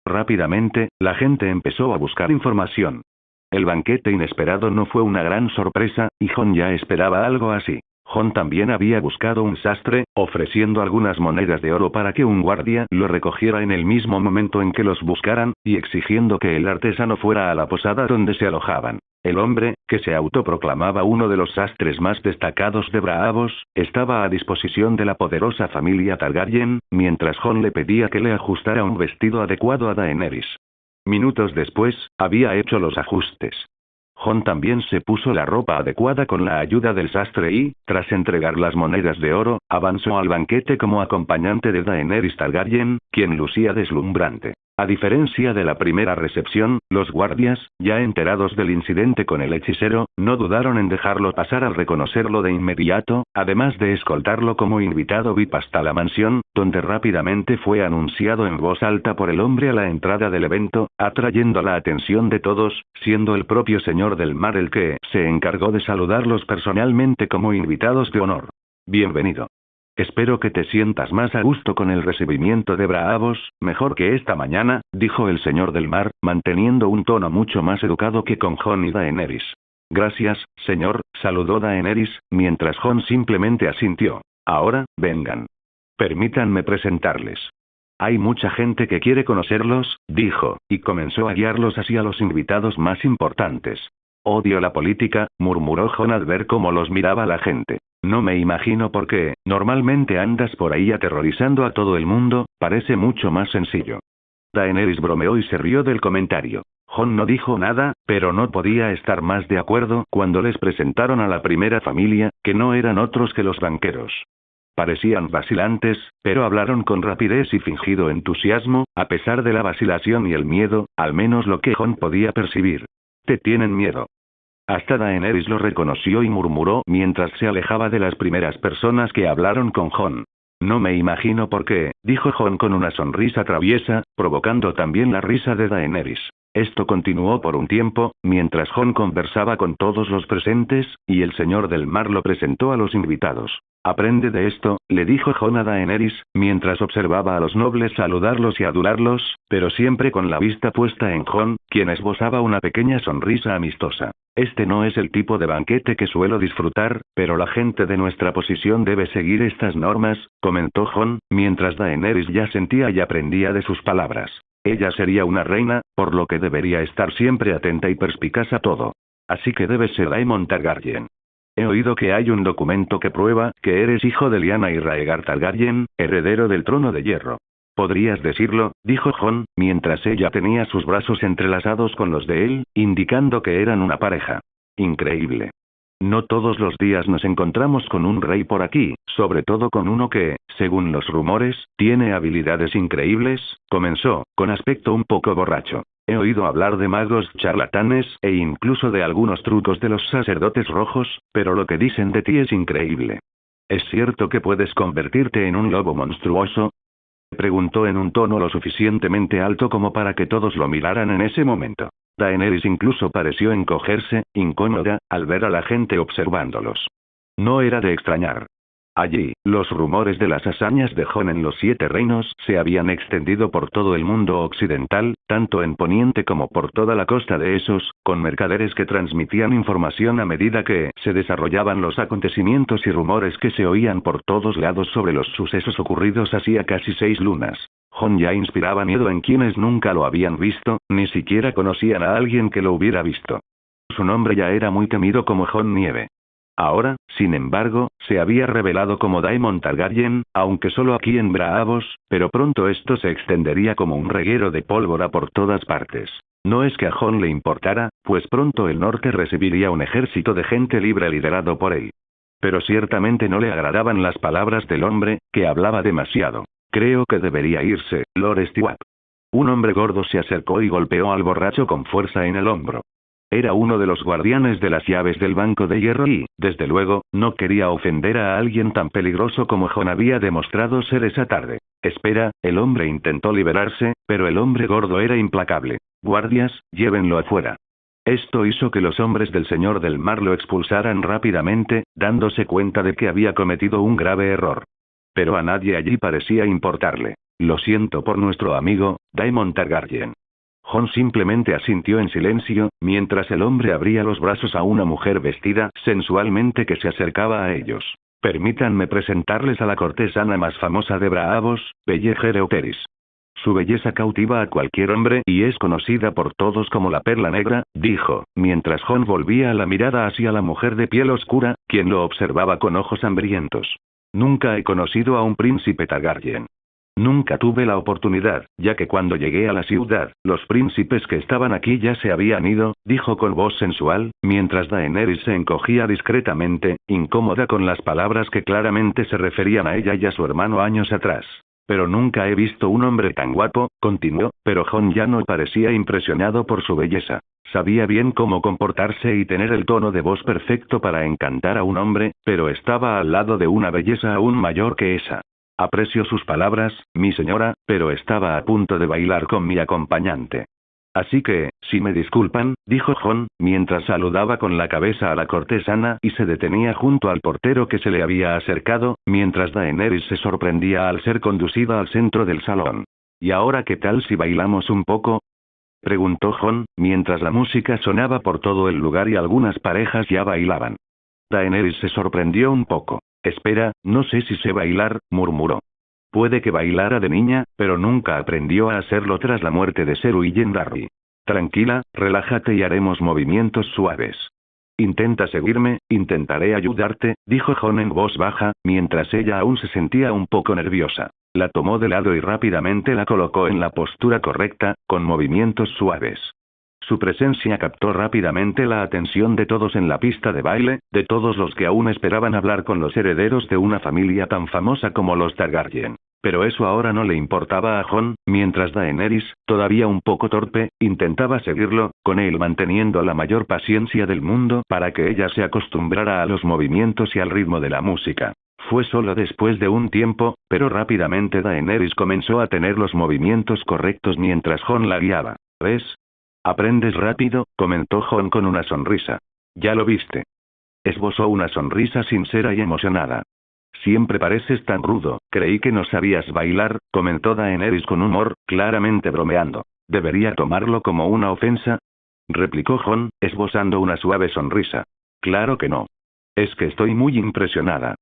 Rápidamente, la gente empezó a buscar información. El banquete inesperado no fue una gran sorpresa, y Jon ya esperaba algo así. Jon también había buscado un sastre, ofreciendo algunas monedas de oro para que un guardia lo recogiera en el mismo momento en que los buscaran, y exigiendo que el artesano fuera a la posada donde se alojaban. El hombre, que se autoproclamaba uno de los sastres más destacados de Braavos, estaba a disposición de la poderosa familia Targaryen, mientras Jon le pedía que le ajustara un vestido adecuado a Daenerys. Minutos después, había hecho los ajustes. Jon también se puso la ropa adecuada con la ayuda del sastre y, tras entregar las monedas de oro, avanzó al banquete como acompañante de Daenerys Targaryen, quien lucía deslumbrante. A diferencia de la primera recepción, los guardias, ya enterados del incidente con el hechicero, no dudaron en dejarlo pasar al reconocerlo de inmediato, además de escoltarlo como invitado VIP hasta la mansión, donde rápidamente fue anunciado en voz alta por el hombre a la entrada del evento, atrayendo la atención de todos, siendo el propio Señor del Mar el que se encargó de saludarlos personalmente como invitados de honor. Bienvenido. Espero que te sientas más a gusto con el recibimiento de Braavos, mejor que esta mañana, dijo el Señor del Mar, manteniendo un tono mucho más educado que con Jon y Daenerys. Gracias, señor, saludó Daenerys, mientras Jon simplemente asintió. Ahora, vengan. Permítanme presentarles. Hay mucha gente que quiere conocerlos, dijo, y comenzó a guiarlos hacia los invitados más importantes. Odio la política, murmuró Jon al ver cómo los miraba la gente. No me imagino por qué, normalmente andas por ahí aterrorizando a todo el mundo, parece mucho más sencillo. Daenerys bromeó y se rió del comentario. Jon no dijo nada, pero no podía estar más de acuerdo cuando les presentaron a la primera familia, que no eran otros que los banqueros. Parecían vacilantes, pero hablaron con rapidez y fingido entusiasmo, a pesar de la vacilación y el miedo, al menos lo que Jon podía percibir. Te tienen miedo. Hasta Daenerys lo reconoció y murmuró mientras se alejaba de las primeras personas que hablaron con Jon. No me imagino por qué, dijo Jon con una sonrisa traviesa, provocando también la risa de Daenerys. Esto continuó por un tiempo, mientras Jon conversaba con todos los presentes, y el Señor del Mar lo presentó a los invitados. Aprende de esto, le dijo Jon a Daenerys, mientras observaba a los nobles saludarlos y adorarlos, pero siempre con la vista puesta en Jon, quien esbozaba una pequeña sonrisa amistosa. Este no es el tipo de banquete que suelo disfrutar, pero la gente de nuestra posición debe seguir estas normas, comentó Jon, mientras Daenerys ya sentía y aprendía de sus palabras. Ella sería una reina, por lo que debería estar siempre atenta y perspicaz a todo. Así que debes ser Daemon Targaryen. He oído que hay un documento que prueba que eres hijo de Lyanna y Rhaegar Targaryen, heredero del trono de hierro. ¿Podrías decirlo?, dijo Jon, mientras ella tenía sus brazos entrelazados con los de él, indicando que eran una pareja. Increíble. No todos los días nos encontramos con un rey por aquí, sobre todo con uno que, según los rumores, tiene habilidades increíbles, comenzó, con aspecto un poco borracho. He oído hablar de magos charlatanes, e incluso de algunos trucos de los sacerdotes rojos, pero lo que dicen de ti es increíble. ¿Es cierto que puedes convertirte en un lobo monstruoso?, preguntó en un tono lo suficientemente alto como para que todos lo miraran en ese momento. Daenerys incluso pareció encogerse, incómoda, al ver a la gente observándolos. No era de extrañar. Allí, los rumores de las hazañas de Jon en los 7 reinos se habían extendido por todo el mundo occidental, tanto en Poniente como por toda la costa de Essos, con mercaderes que transmitían información a medida que se desarrollaban los acontecimientos y rumores que se oían por todos lados sobre los sucesos ocurridos hacía casi 6 lunas. Jon ya inspiraba miedo en quienes nunca lo habían visto, ni siquiera conocían a alguien que lo hubiera visto. Su nombre ya era muy temido como Jon Nieve. Ahora, sin embargo, se había revelado como Daemon Targaryen, aunque solo aquí en Braavos, pero pronto esto se extendería como un reguero de pólvora por todas partes. No es que a Jon le importara, pues pronto el norte recibiría un ejército de gente libre liderado por él. Pero ciertamente no le agradaban las palabras del hombre, que hablaba demasiado. Creo que debería irse, Lord Stewart. Un hombre gordo se acercó y golpeó al borracho con fuerza en el hombro. Era uno de los guardianes de las llaves del Banco de Hierro y, desde luego, no quería ofender a alguien tan peligroso como Jon había demostrado ser esa tarde. Espera, el hombre intentó liberarse, pero el hombre gordo era implacable. Guardias, llévenlo afuera. Esto hizo que los hombres del Señor del Mar lo expulsaran rápidamente, dándose cuenta de que había cometido un grave error. Pero a nadie allí parecía importarle. Lo siento por nuestro amigo, Daemon Targaryen. Jon simplemente asintió en silencio, mientras el hombre abría los brazos a una mujer vestida sensualmente que se acercaba a ellos. Permítanme presentarles a la cortesana más famosa de Braavos, Belleje Eleuteris. Su belleza cautiva a cualquier hombre y es conocida por todos como la perla negra, dijo, mientras Jon volvía la mirada hacia la mujer de piel oscura, quien lo observaba con ojos hambrientos. Nunca he conocido a un príncipe Targaryen. Nunca tuve la oportunidad, ya que cuando llegué a la ciudad, los príncipes que estaban aquí ya se habían ido, dijo con voz sensual, mientras Daenerys se encogía discretamente, incómoda con las palabras que claramente se referían a ella y a su hermano años atrás. Pero nunca he visto un hombre tan guapo, continuó, pero Jon ya no parecía impresionado por su belleza. Sabía bien cómo comportarse y tener el tono de voz perfecto para encantar a un hombre, pero estaba al lado de una belleza aún mayor que esa. Aprecio sus palabras, mi señora, pero estaba a punto de bailar con mi acompañante. Así que, si me disculpan, dijo Jon, mientras saludaba con la cabeza a la cortesana y se detenía junto al portero que se le había acercado, mientras Daenerys se sorprendía al ser conducida al centro del salón. ¿Y ahora qué tal si bailamos un poco?, preguntó Jon, mientras la música sonaba por todo el lugar y algunas parejas ya bailaban. Daenerys se sorprendió un poco. Espera, no sé si sé bailar, murmuró. Puede que bailara de niña, pero nunca aprendió a hacerlo tras la muerte de Ser y Gendry. Tranquila, relájate y haremos movimientos suaves. Intenta seguirme, intentaré ayudarte, dijo Jon en voz baja, mientras ella aún se sentía un poco nerviosa. La tomó de lado y rápidamente la colocó en la postura correcta, con movimientos suaves. Su presencia captó rápidamente la atención de todos en la pista de baile, de todos los que aún esperaban hablar con los herederos de una familia tan famosa como los Targaryen. Pero eso ahora no le importaba a Jon, mientras Daenerys, todavía un poco torpe, intentaba seguirlo, con él manteniendo la mayor paciencia del mundo para que ella se acostumbrara a los movimientos y al ritmo de la música. Fue solo después de un tiempo, pero rápidamente Daenerys comenzó a tener los movimientos correctos mientras Jon la guiaba. ¿Ves? Aprendes rápido, comentó Jon con una sonrisa. Ya lo viste. Esbozó una sonrisa sincera y emocionada. Siempre pareces tan rudo, creí que no sabías bailar, comentó Daenerys con humor, claramente bromeando. ¿Debería tomarlo como una ofensa?, replicó Jon, esbozando una suave sonrisa. Claro que no. Es que estoy muy impresionada.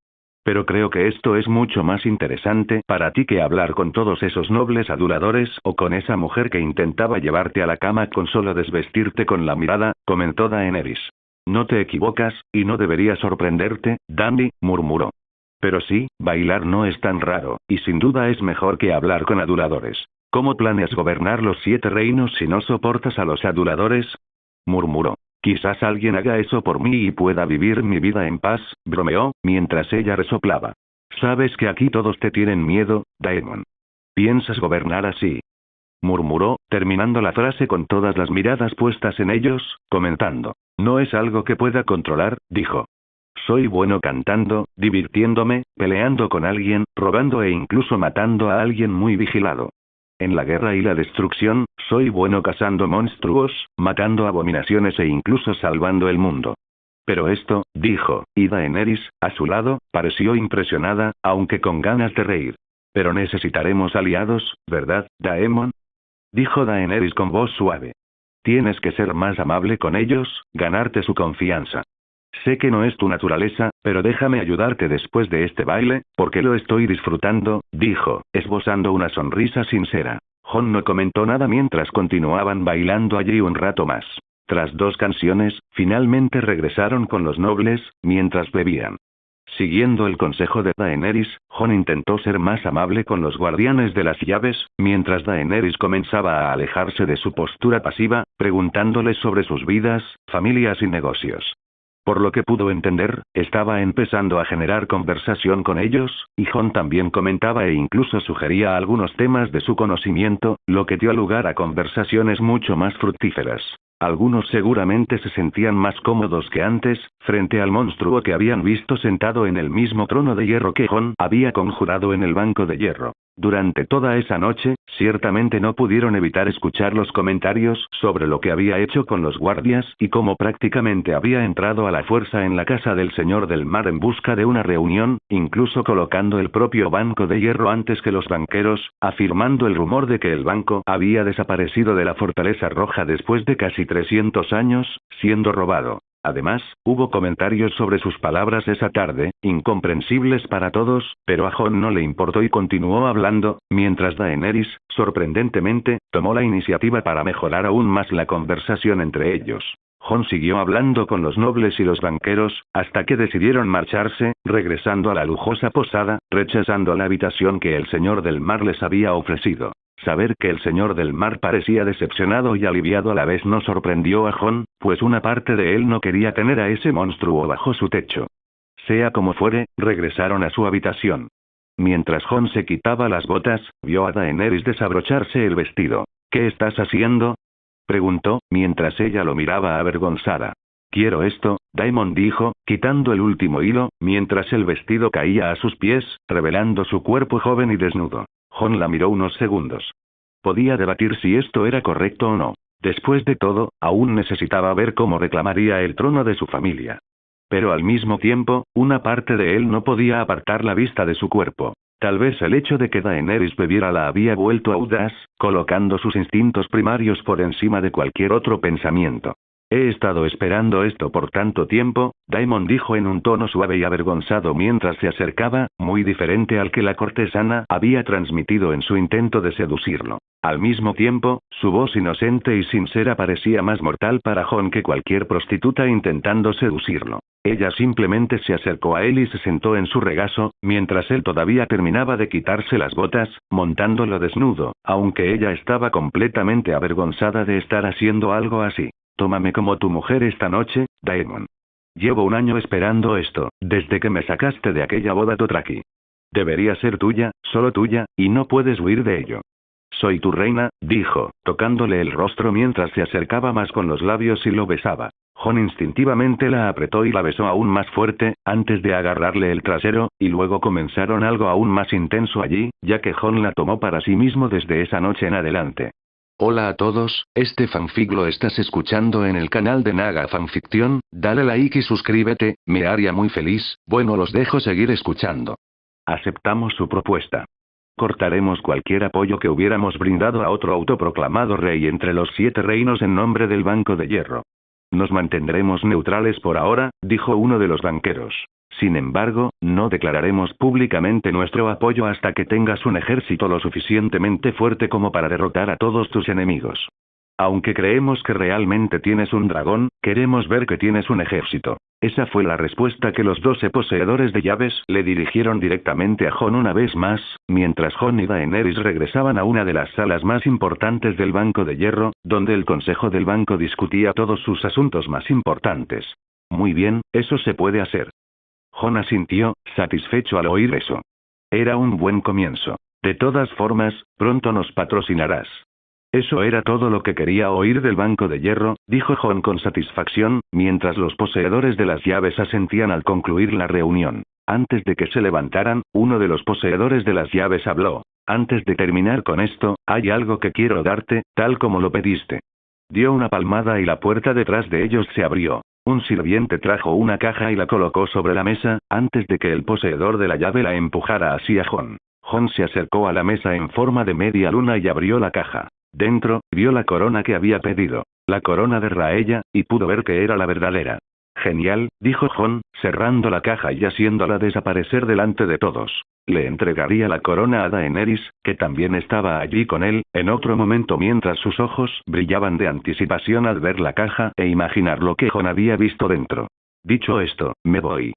Pero creo que esto es mucho más interesante para ti que hablar con todos esos nobles aduladores o con esa mujer que intentaba llevarte a la cama con solo desvestirte con la mirada, comentó Daenerys. No te equivocas, y no debería sorprenderte, Dany, murmuró. Pero sí, bailar no es tan raro, y sin duda es mejor que hablar con aduladores. ¿Cómo planeas gobernar los 7 reinos si no soportas a los aduladores?, murmuró. Quizás alguien haga eso por mí y pueda vivir mi vida en paz, bromeó, mientras ella resoplaba. Sabes que aquí todos te tienen miedo, Daemon. ¿Piensas gobernar así?, murmuró, terminando la frase con todas las miradas puestas en ellos, comentando. No es algo que pueda controlar, dijo. Soy bueno cantando, divirtiéndome, peleando con alguien, robando e incluso matando a alguien muy vigilado. En la guerra y la destrucción, soy bueno cazando monstruos, matando abominaciones e incluso salvando el mundo. Pero esto, dijo, y Daenerys, a su lado, pareció impresionada, aunque con ganas de reír. Pero necesitaremos aliados, ¿verdad, Daemon?, dijo Daenerys con voz suave. Tienes que ser más amable con ellos, ganarte su confianza. Sé que no es tu naturaleza, pero déjame ayudarte después de este baile, porque lo estoy disfrutando, dijo, esbozando una sonrisa sincera. Jon no comentó nada mientras continuaban bailando allí un rato más. Tras 2 canciones, finalmente regresaron con los nobles, mientras bebían. Siguiendo el consejo de Daenerys, Jon intentó ser más amable con los guardianes de las llaves, mientras Daenerys comenzaba a alejarse de su postura pasiva, preguntándoles sobre sus vidas, familias y negocios. Por lo que pudo entender, estaba empezando a generar conversación con ellos, y Jon también comentaba e incluso sugería algunos temas de su conocimiento, lo que dio lugar a conversaciones mucho más fructíferas. Algunos seguramente se sentían más cómodos que antes, frente al monstruo que habían visto sentado en el mismo trono de hierro que Jon había conjurado en el banco de hierro. Durante toda esa noche, ciertamente no pudieron evitar escuchar los comentarios sobre lo que había hecho con los guardias y cómo prácticamente había entrado a la fuerza en la casa del Señor del Mar en busca de una reunión, incluso colocando el propio Banco de Hierro antes que los banqueros, afirmando el rumor de que el banco había desaparecido de la Fortaleza Roja después de casi 300 años, siendo robado. Además, hubo comentarios sobre sus palabras esa tarde, incomprensibles para todos, pero a Jon no le importó y continuó hablando, mientras Daenerys, sorprendentemente, tomó la iniciativa para mejorar aún más la conversación entre ellos. Jon siguió hablando con los nobles y los banqueros, hasta que decidieron marcharse, regresando a la lujosa posada, rechazando la habitación que el Señor del Mar les había ofrecido. Saber que el Señor del Mar parecía decepcionado y aliviado a la vez no sorprendió a Jon, pues una parte de él no quería tener a ese monstruo bajo su techo. Sea como fuere, regresaron a su habitación. Mientras Jon se quitaba las botas, vio a Daenerys desabrocharse el vestido. ¿Qué estás haciendo?, preguntó, mientras ella lo miraba avergonzada. Quiero esto, Daemon dijo, quitando el último hilo, mientras el vestido caía a sus pies, revelando su cuerpo joven y desnudo. Jon la miró unos segundos. Podía debatir si esto era correcto o no. Después de todo, aún necesitaba ver cómo reclamaría el trono de su familia. Pero al mismo tiempo, una parte de él no podía apartar la vista de su cuerpo. Tal vez el hecho de que Daenerys bebiera la había vuelto audaz, colocando sus instintos primarios por encima de cualquier otro pensamiento. He estado esperando esto por tanto tiempo, Daemon dijo en un tono suave y avergonzado mientras se acercaba, muy diferente al que la cortesana había transmitido en su intento de seducirlo. Al mismo tiempo, su voz inocente y sincera parecía más mortal para Jon que cualquier prostituta intentando seducirlo. Ella simplemente se acercó a él y se sentó en su regazo, mientras él todavía terminaba de quitarse las botas, montándolo desnudo, aunque ella estaba completamente avergonzada de estar haciendo algo así. Tómame como tu mujer esta noche, Daemon. Llevo un año esperando esto, desde que me sacaste de aquella boda Dothraki. Debería ser tuya, solo tuya, y no puedes huir de ello. Soy tu reina, dijo, tocándole el rostro mientras se acercaba más con los labios y lo besaba. Jon instintivamente la apretó y la besó aún más fuerte, antes de agarrarle el trasero, y luego comenzaron algo aún más intenso allí, ya que Jon la tomó para sí mismo desde esa noche en adelante. Hola a todos, este fanfic lo estás escuchando en el canal de Naga Fanfiction, dale like y suscríbete, me haría muy feliz, bueno los dejo seguir escuchando. Aceptamos su propuesta. Cortaremos cualquier apoyo que hubiéramos brindado a otro autoproclamado rey entre los 7 reinos en nombre del Banco de Hierro. Nos mantendremos neutrales por ahora, dijo uno de los banqueros. Sin embargo, no declararemos públicamente nuestro apoyo hasta que tengas un ejército lo suficientemente fuerte como para derrotar a todos tus enemigos. Aunque creemos que realmente tienes un dragón, queremos ver que tienes un ejército. Esa fue la respuesta que los 12 poseedores de llaves le dirigieron directamente a Jon una vez más, mientras Jon y Daenerys regresaban a una de las salas más importantes del Banco de Hierro, donde el Consejo del Banco discutía todos sus asuntos más importantes. Muy bien, eso se puede hacer. Jon asintió, satisfecho al oír eso. Era un buen comienzo. De todas formas, pronto nos patrocinarás. Eso era todo lo que quería oír del Banco de Hierro, dijo Jon con satisfacción, mientras los poseedores de las llaves asentían al concluir la reunión. Antes de que se levantaran, uno de los poseedores de las llaves habló. Antes de terminar con esto, hay algo que quiero darte, tal como lo pediste. Dio una palmada y la puerta detrás de ellos se abrió. Un sirviente trajo una caja y la colocó sobre la mesa, antes de que el poseedor de la llave la empujara hacia Jon. Jon se acercó a la mesa en forma de media luna y abrió la caja. Dentro, vio la corona que había pedido. La corona de Raella, y pudo ver que era la verdadera. Genial, dijo Jon, cerrando la caja y haciéndola desaparecer delante de todos. Le entregaría la corona a Daenerys, que también estaba allí con él, en otro momento mientras sus ojos brillaban de anticipación al ver la caja e imaginar lo que Jon había visto dentro. Dicho esto, me voy.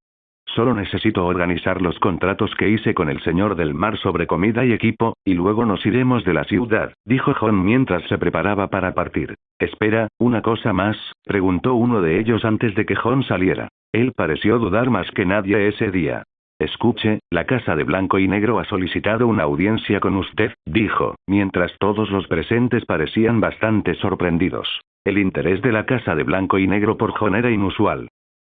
Solo necesito organizar los contratos que hice con el Señor del Mar sobre comida y equipo, y luego nos iremos de la ciudad, dijo Jon mientras se preparaba para partir. Espera, ¿una cosa más?, preguntó uno de ellos antes de que Jon saliera. Él pareció dudar más que nadie ese día. Escuche, la Casa de Blanco y Negro ha solicitado una audiencia con usted, dijo, mientras todos los presentes parecían bastante sorprendidos. El interés de la Casa de Blanco y Negro por Jon era inusual.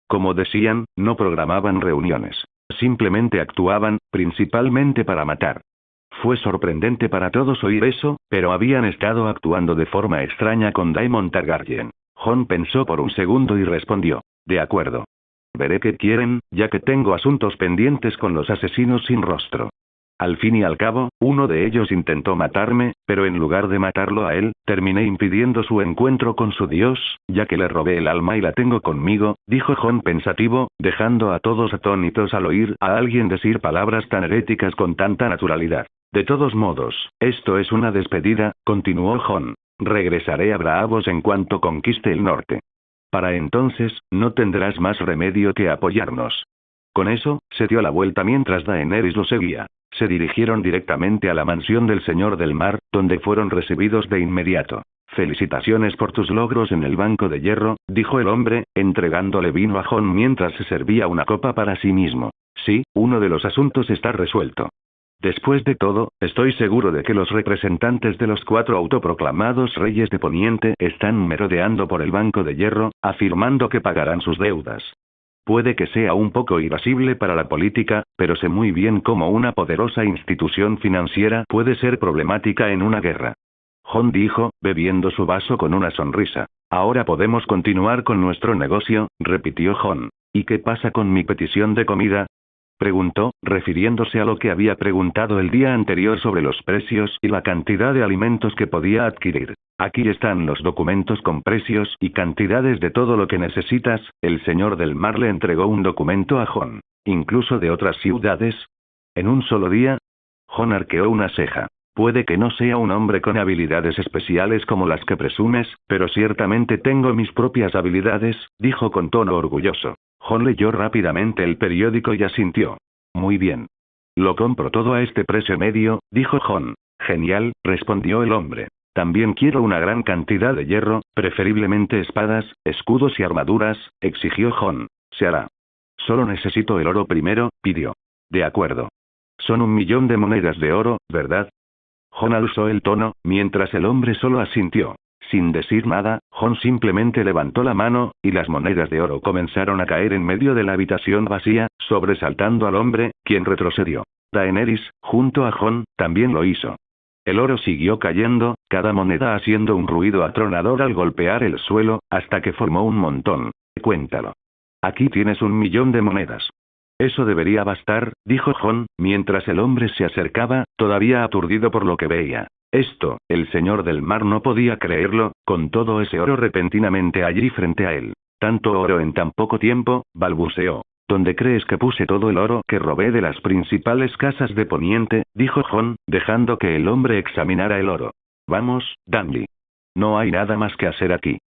Como decían, no programaban reuniones. Simplemente actuaban, principalmente para matar. Fue sorprendente para todos oír eso, pero habían estado actuando de forma extraña con Daemon Targaryen. Jon pensó por un segundo y respondió. De acuerdo. Veré qué quieren, ya que tengo asuntos pendientes con los asesinos sin rostro. Al fin y al cabo, uno de ellos intentó matarme, pero en lugar de matarlo a él, terminé impidiendo su encuentro con su dios, ya que le robé el alma y la tengo conmigo, dijo Jon pensativo, dejando a todos atónitos al oír a alguien decir palabras tan heréticas con tanta naturalidad. De todos modos, esto es una despedida, continuó Jon. Regresaré a Braavos en cuanto conquiste el norte. Para entonces, no tendrás más remedio que apoyarnos. Con eso, se dio la vuelta mientras Daenerys lo seguía. Se dirigieron directamente a la mansión del Señor del Mar, donde fueron recibidos de inmediato. Felicitaciones por tus logros en el banco de hierro, dijo el hombre, entregándole vino a Jon mientras se servía una copa para sí mismo. Sí, uno de los asuntos está resuelto. Después de todo, estoy seguro de que los representantes de los 4 autoproclamados reyes de Poniente están merodeando por el banco de hierro, afirmando que pagarán sus deudas. Puede que sea un poco irascible para la política, pero sé muy bien cómo una poderosa institución financiera puede ser problemática en una guerra. Jon dijo, bebiendo su vaso con una sonrisa. Ahora podemos continuar con nuestro negocio, repitió Jon. ¿Y qué pasa con mi petición de comida? Preguntó, refiriéndose a lo que había preguntado el día anterior sobre los precios y la cantidad de alimentos que podía adquirir. Aquí están los documentos con precios y cantidades de todo lo que necesitas. El Señor del Mar le entregó un documento a Jon. ¿Incluso de otras ciudades? ¿En un solo día? Jon arqueó una ceja. Puede que no sea un hombre con habilidades especiales como las que presumes, pero ciertamente tengo mis propias habilidades, dijo con tono orgulloso. Jon leyó rápidamente el periódico y asintió. Muy bien. Lo compro todo a este precio medio, dijo Jon. Genial, respondió el hombre. También quiero una gran cantidad de hierro, preferiblemente espadas, escudos y armaduras, exigió Jon. Se hará. Solo necesito el oro primero, pidió. De acuerdo. Son 1.000.000 de monedas de oro, ¿verdad? Jon alzó el tono, mientras el hombre solo asintió. Sin decir nada, Jon simplemente levantó la mano, y las monedas de oro comenzaron a caer en medio de la habitación vacía, sobresaltando al hombre, quien retrocedió. Daenerys, junto a Jon, también lo hizo. El oro siguió cayendo, cada moneda haciendo un ruido atronador al golpear el suelo, hasta que formó un montón. Cuéntalo. Aquí tienes 1.000.000 de monedas. Eso debería bastar, dijo Jon, mientras el hombre se acercaba, todavía aturdido por lo que veía. Esto, el Señor del Mar no podía creerlo, con todo ese oro repentinamente allí frente a él. Tanto oro en tan poco tiempo, balbuceó. ¿Dónde crees que puse todo el oro que robé de las principales casas de Poniente? Dijo Jon, dejando que el hombre examinara el oro. Vamos, Dandy. No hay nada más que hacer aquí.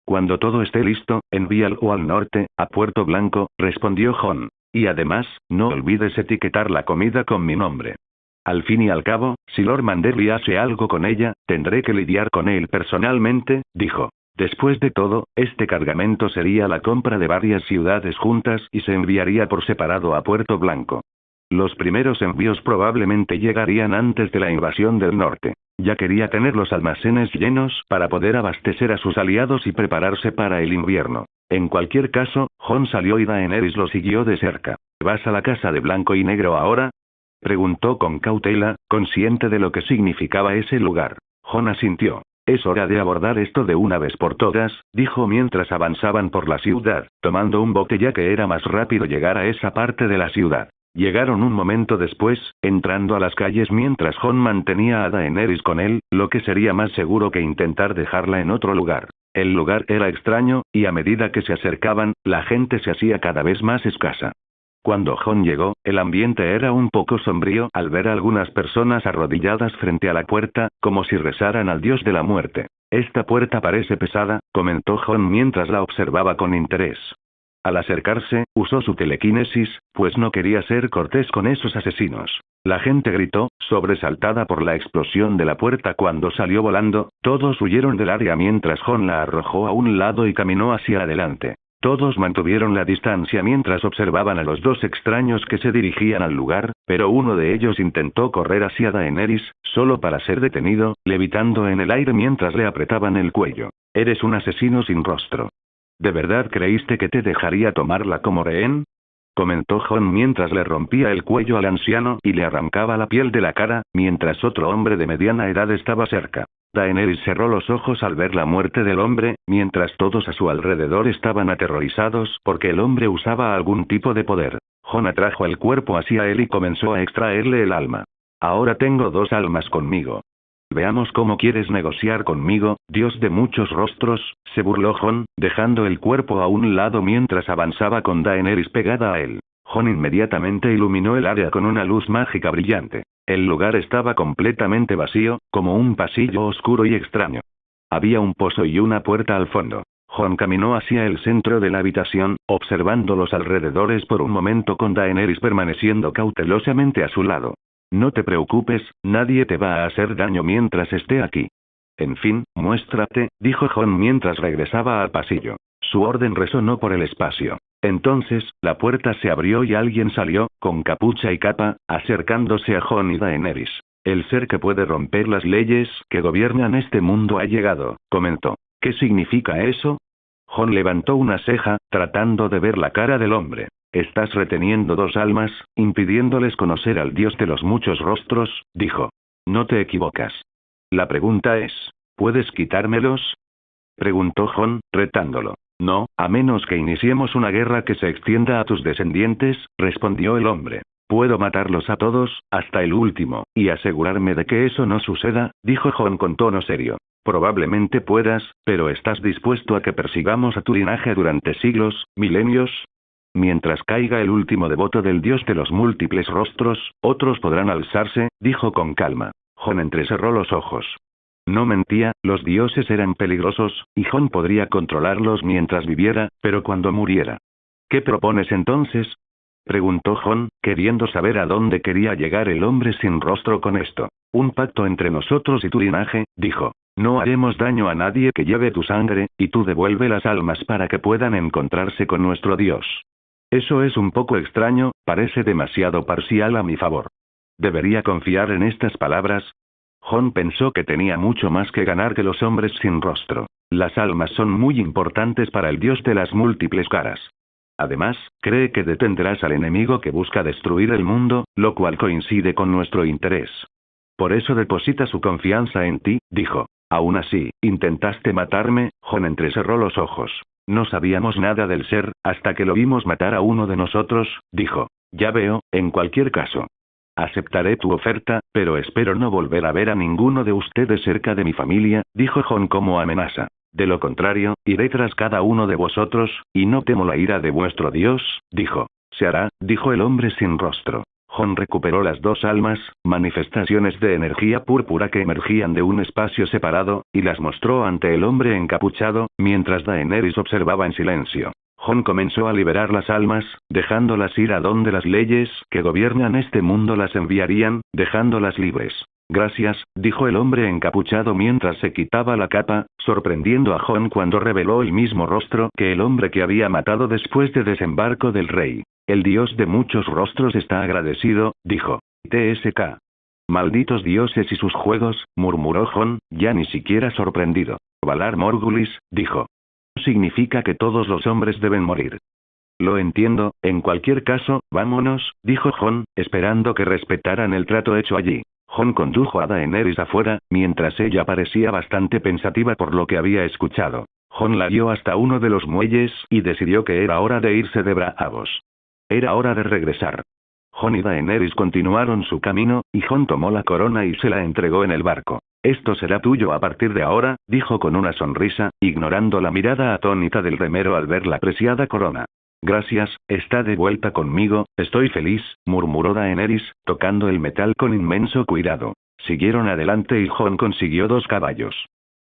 Cuando todo esté listo, envíalo al norte, a Puerto Blanco, respondió Jon. Y además, no olvides etiquetar la comida con mi nombre. Al fin y al cabo, si Lord Manderly hace algo con ella, tendré que lidiar con él personalmente, dijo. Después de todo, este cargamento sería la compra de varias ciudades juntas y se enviaría por separado a Puerto Blanco. Los primeros envíos probablemente llegarían antes de la invasión del norte. Ya quería tener los almacenes llenos para poder abastecer a sus aliados y prepararse para el invierno. En cualquier caso, Jon salió y Daenerys lo siguió de cerca. ¿Vas a la casa de blanco y negro ahora? Preguntó con cautela, consciente de lo que significaba ese lugar. Jon asintió. Es hora de abordar esto de una vez por todas, dijo mientras avanzaban por la ciudad, tomando un bote ya que era más rápido llegar a esa parte de la ciudad. Llegaron un momento después, entrando a las calles mientras Jon mantenía a Daenerys con él, lo que sería más seguro que intentar dejarla en otro lugar. El lugar era extraño, y a medida que se acercaban, la gente se hacía cada vez más escasa. Cuando Jon llegó, el ambiente era un poco sombrío al ver a algunas personas arrodilladas frente a la puerta, como si rezaran al dios de la muerte. Esta puerta parece pesada, comentó Jon mientras la observaba con interés. Al acercarse, usó su telequinesis, pues no quería ser cortés con esos asesinos. La gente gritó, sobresaltada por la explosión de la puerta cuando salió volando, todos huyeron del área mientras Jon la arrojó a un lado y caminó hacia adelante. Todos mantuvieron la distancia mientras observaban a los dos extraños que se dirigían al lugar, pero uno de ellos intentó correr hacia Daenerys, solo para ser detenido, levitando en el aire mientras le apretaban el cuello. Eres un asesino sin rostro. ¿De verdad creíste que te dejaría tomarla como rehén? comentó Jon mientras le rompía el cuello al anciano y le arrancaba la piel de la cara, mientras otro hombre de mediana edad estaba cerca. Daenerys cerró los ojos al ver la muerte del hombre, mientras todos a su alrededor estaban aterrorizados porque el hombre usaba algún tipo de poder. Jon atrajo el cuerpo hacia él y comenzó a extraerle el alma. Ahora tengo 2 almas conmigo. Veamos cómo quieres negociar conmigo, Dios de muchos rostros, se burló Jon, dejando el cuerpo a un lado mientras avanzaba con Daenerys pegada a él. Jon inmediatamente iluminó el área con una luz mágica brillante. El lugar estaba completamente vacío, como un pasillo oscuro y extraño. Había un pozo y una puerta al fondo. Jon caminó hacia el centro de la habitación, observando los alrededores por un momento con Daenerys permaneciendo cautelosamente a su lado. No te preocupes, nadie te va a hacer daño mientras esté aquí. En fin, muéstrate, dijo Jon mientras regresaba al pasillo. Su orden resonó por el espacio. Entonces, la puerta se abrió y alguien salió, con capucha y capa, acercándose a Jon y Daenerys. El ser que puede romper las leyes que gobiernan este mundo ha llegado, comentó. ¿Qué significa eso? Jon levantó una ceja, tratando de ver la cara del hombre. Estás reteniendo 2 almas, impidiéndoles conocer al Dios de los muchos rostros, dijo. No te equivocas. La pregunta es, ¿puedes quitármelos? Preguntó Jon, retándolo. No, a menos que iniciemos una guerra que se extienda a tus descendientes, respondió el hombre. Puedo matarlos a todos, hasta el último, y asegurarme de que eso no suceda, dijo Jon con tono serio. Probablemente puedas, pero ¿estás dispuesto a que persigamos a tu linaje durante siglos, milenios? Mientras caiga el último devoto del dios de los múltiples rostros, otros podrán alzarse, dijo con calma. Jon entrecerró los ojos. No mentía, los dioses eran peligrosos, y Jon podría controlarlos mientras viviera, pero cuando muriera. ¿Qué propones entonces? Preguntó Jon, queriendo saber a dónde quería llegar el hombre sin rostro con esto. Un pacto entre nosotros y tu linaje, dijo. No haremos daño a nadie que lleve tu sangre, y tú devuelve las almas para que puedan encontrarse con nuestro Dios. Eso es un poco extraño, parece demasiado parcial a mi favor. ¿Debería confiar en estas palabras? Jon pensó que tenía mucho más que ganar que los hombres sin rostro. Las almas son muy importantes para el Dios de las múltiples caras. Además, cree que detendrás al enemigo que busca destruir el mundo, lo cual coincide con nuestro interés. Por eso deposita su confianza en ti, dijo. Aún así, intentaste matarme, Jon entrecerró los ojos. No sabíamos nada del ser, hasta que lo vimos matar a uno de nosotros, dijo. Ya veo, en cualquier caso. Aceptaré tu oferta, pero espero no volver a ver a ninguno de ustedes cerca de mi familia, dijo Jon como amenaza. De lo contrario, iré tras cada uno de vosotros, y no temo la ira de vuestro Dios, dijo. Se hará, dijo el hombre sin rostro. Jon recuperó las 2 almas, manifestaciones de energía púrpura que emergían de un espacio separado, y las mostró ante el hombre encapuchado, mientras Daenerys observaba en silencio. Jon comenzó a liberar las almas, dejándolas ir a donde las leyes que gobiernan este mundo las enviarían, dejándolas libres. Gracias, dijo el hombre encapuchado mientras se quitaba la capa, sorprendiendo a Jon cuando reveló el mismo rostro que el hombre que había matado después de desembarco del rey. El dios de muchos rostros está agradecido, dijo. TSK. Malditos dioses y sus juegos, murmuró Jon, ya ni siquiera sorprendido. Valar Morgulis, dijo. Significa que todos los hombres deben morir. Lo entiendo, en cualquier caso, vámonos, dijo Jon, esperando que respetaran el trato hecho allí. Jon condujo a Daenerys afuera, mientras ella parecía bastante pensativa por lo que había escuchado. Jon la guió hasta uno de los muelles y decidió que era hora de irse de Braavos. Era hora de regresar. Jon y Daenerys continuaron su camino, y Jon tomó la corona y se la entregó en el barco. Esto será tuyo a partir de ahora, dijo con una sonrisa, ignorando la mirada atónita del remero al ver la preciada corona. Gracias, está de vuelta conmigo, estoy feliz, murmuró Daenerys, tocando el metal con inmenso cuidado. Siguieron adelante y Jon consiguió 2 caballos.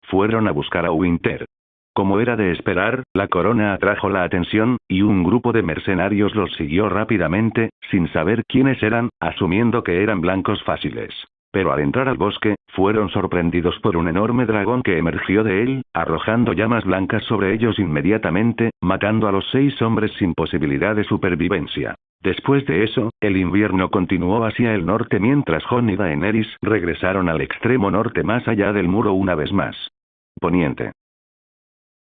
Fueron a buscar a Winter. Como era de esperar, la corona atrajo la atención, y un grupo de mercenarios los siguió rápidamente, sin saber quiénes eran, asumiendo que eran blancos fáciles. Pero al entrar al bosque, fueron sorprendidos por un enorme dragón que emergió de él, arrojando llamas blancas sobre ellos inmediatamente, matando a los 6 hombres sin posibilidad de supervivencia. Después de eso, el invierno continuó hacia el norte mientras Jon y Daenerys regresaron al extremo norte más allá del muro una vez más. Poniente.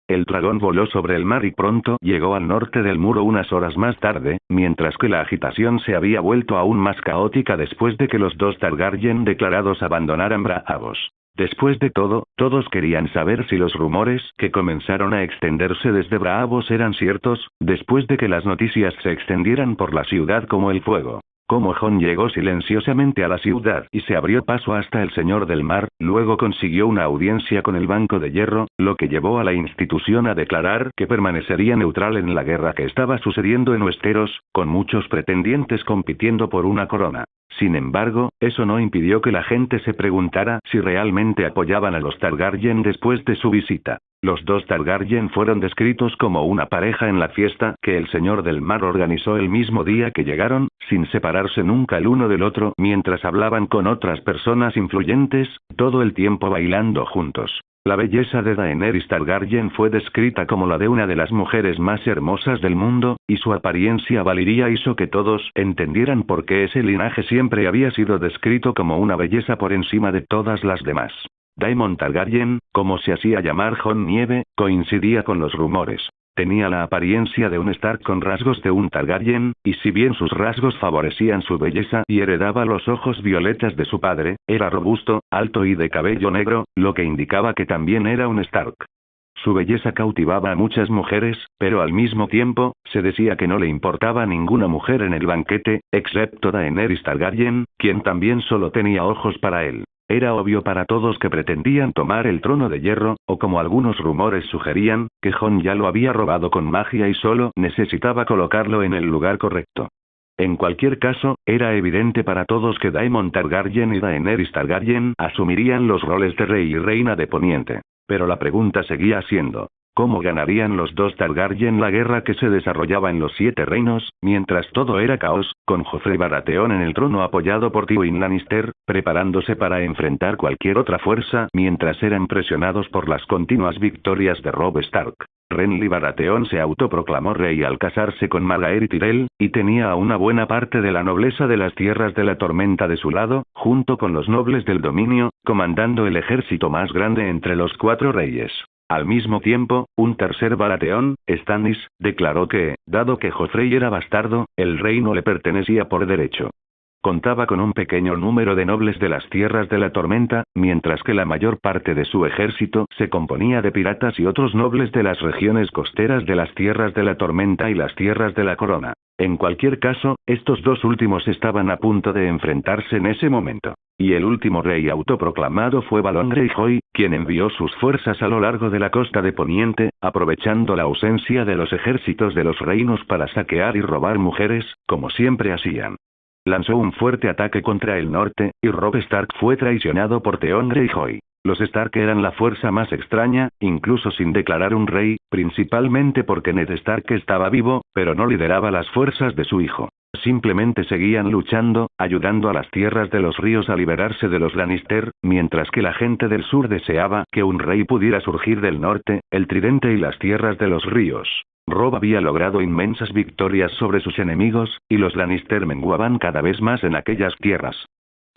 El dragón voló sobre el mar y pronto llegó al norte del muro unas horas más tarde, mientras que la agitación se había vuelto aún más caótica después de que los dos Targaryen declarados abandonaran Braavos. Después de todo, todos querían saber si los rumores que comenzaron a extenderse desde Braavos eran ciertos, después de que las noticias se extendieran por la ciudad como el fuego. Cómo Jon llegó silenciosamente a la ciudad y se abrió paso hasta el Señor del Mar, luego consiguió una audiencia con el Banco de Hierro, lo que llevó a la institución a declarar que permanecería neutral en la guerra que estaba sucediendo en Westeros, con muchos pretendientes compitiendo por una corona. Sin embargo, eso no impidió que la gente se preguntara si realmente apoyaban a los Targaryen después de su visita. Los dos Targaryen fueron descritos como una pareja en la fiesta que el Señor del Mar organizó el mismo día que llegaron, sin separarse nunca el uno del otro mientras hablaban con otras personas influyentes, todo el tiempo bailando juntos. La belleza de Daenerys Targaryen fue descrita como la de una de las mujeres más hermosas del mundo, y su apariencia valiría hizo que todos entendieran por qué ese linaje siempre había sido descrito como una belleza por encima de todas las demás. Daemon Targaryen, como se hacía llamar Jon Nieve, coincidía con los rumores. Tenía la apariencia de un Stark con rasgos de un Targaryen, y si bien sus rasgos favorecían su belleza y heredaba los ojos violetas de su padre, era robusto, alto y de cabello negro, lo que indicaba que también era un Stark. Su belleza cautivaba a muchas mujeres, pero al mismo tiempo, se decía que no le importaba ninguna mujer en el banquete, excepto Daenerys Targaryen, quien también solo tenía ojos para él. Era obvio para todos que pretendían tomar el trono de hierro, o como algunos rumores sugerían, que Jon ya lo había robado con magia y solo necesitaba colocarlo en el lugar correcto. En cualquier caso, era evidente para todos que Daemon Targaryen y Daenerys Targaryen asumirían los roles de rey y reina de Poniente. Pero la pregunta seguía siendo, ¿cómo ganarían los dos Targaryen la guerra que se desarrollaba en los Siete Reinos, mientras todo era caos, con Joffrey Baratheon en el trono apoyado por Tywin Lannister, preparándose para enfrentar cualquier otra fuerza mientras eran presionados por las continuas victorias de Robb Stark? Renly Baratheon se autoproclamó rey al casarse con Margaery Tyrell, y tenía a una buena parte de la nobleza de las tierras de la tormenta de su lado, junto con los nobles del dominio, comandando el ejército más grande entre los cuatro reyes. Al mismo tiempo, un tercer Baratheon, Stannis, declaró que, dado que Joffrey era bastardo, el reino le pertenecía por derecho. Contaba con un pequeño número de nobles de las tierras de la tormenta, mientras que la mayor parte de su ejército se componía de piratas y otros nobles de las regiones costeras de las tierras de la tormenta y las tierras de la corona. En cualquier caso, estos dos últimos estaban a punto de enfrentarse en ese momento. Y el último rey autoproclamado fue Balon Greyjoy, quien envió sus fuerzas a lo largo de la costa de Poniente, aprovechando la ausencia de los ejércitos de los reinos para saquear y robar mujeres, como siempre hacían. Lanzó un fuerte ataque contra el norte, y Robb Stark fue traicionado por Theon Greyjoy. Los Stark eran la fuerza más extraña, incluso sin declarar un rey, principalmente porque Ned Stark estaba vivo, pero no lideraba las fuerzas de su hijo. Simplemente seguían luchando, ayudando a las tierras de los ríos a liberarse de los Lannister, mientras que la gente del sur deseaba que un rey pudiera surgir del norte, el tridente y las tierras de los ríos. Robb había logrado inmensas victorias sobre sus enemigos, y los Lannister menguaban cada vez más en aquellas tierras.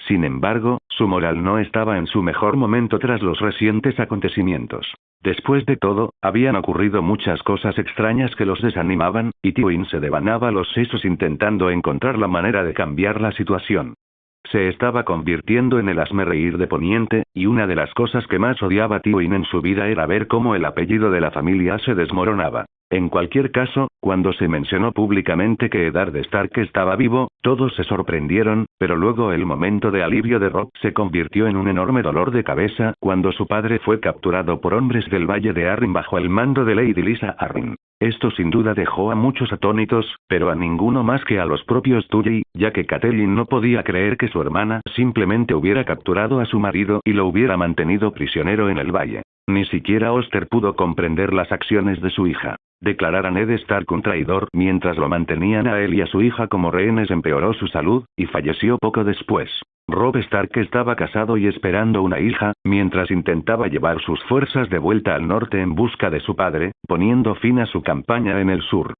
Sin embargo, su moral no estaba en su mejor momento tras los recientes acontecimientos. Después de todo, habían ocurrido muchas cosas extrañas que los desanimaban, y Tywin se devanaba los sesos intentando encontrar la manera de cambiar la situación. Se estaba convirtiendo en el hazmerreír de Poniente, y una de las cosas que más odiaba Tywin en su vida era ver cómo el apellido de la familia se desmoronaba. En cualquier caso, cuando se mencionó públicamente que Eddard Stark estaba vivo, todos se sorprendieron, pero luego el momento de alivio de Robb se convirtió en un enorme dolor de cabeza cuando su padre fue capturado por hombres del Valle de Arryn bajo el mando de Lady Lysa Arryn. Esto sin duda dejó a muchos atónitos, pero a ninguno más que a los propios Tully, ya que Catelyn no podía creer que su hermana simplemente hubiera capturado a su marido y lo hubiera mantenido prisionero en el valle. Ni siquiera Oster pudo comprender las acciones de su hija. Declarar a Ned Stark un traidor mientras lo mantenían a él y a su hija como rehenes empeoró su salud, y falleció poco después. Robb Stark estaba casado y esperando una hija, mientras intentaba llevar sus fuerzas de vuelta al norte en busca de su padre, poniendo fin a su campaña en el sur.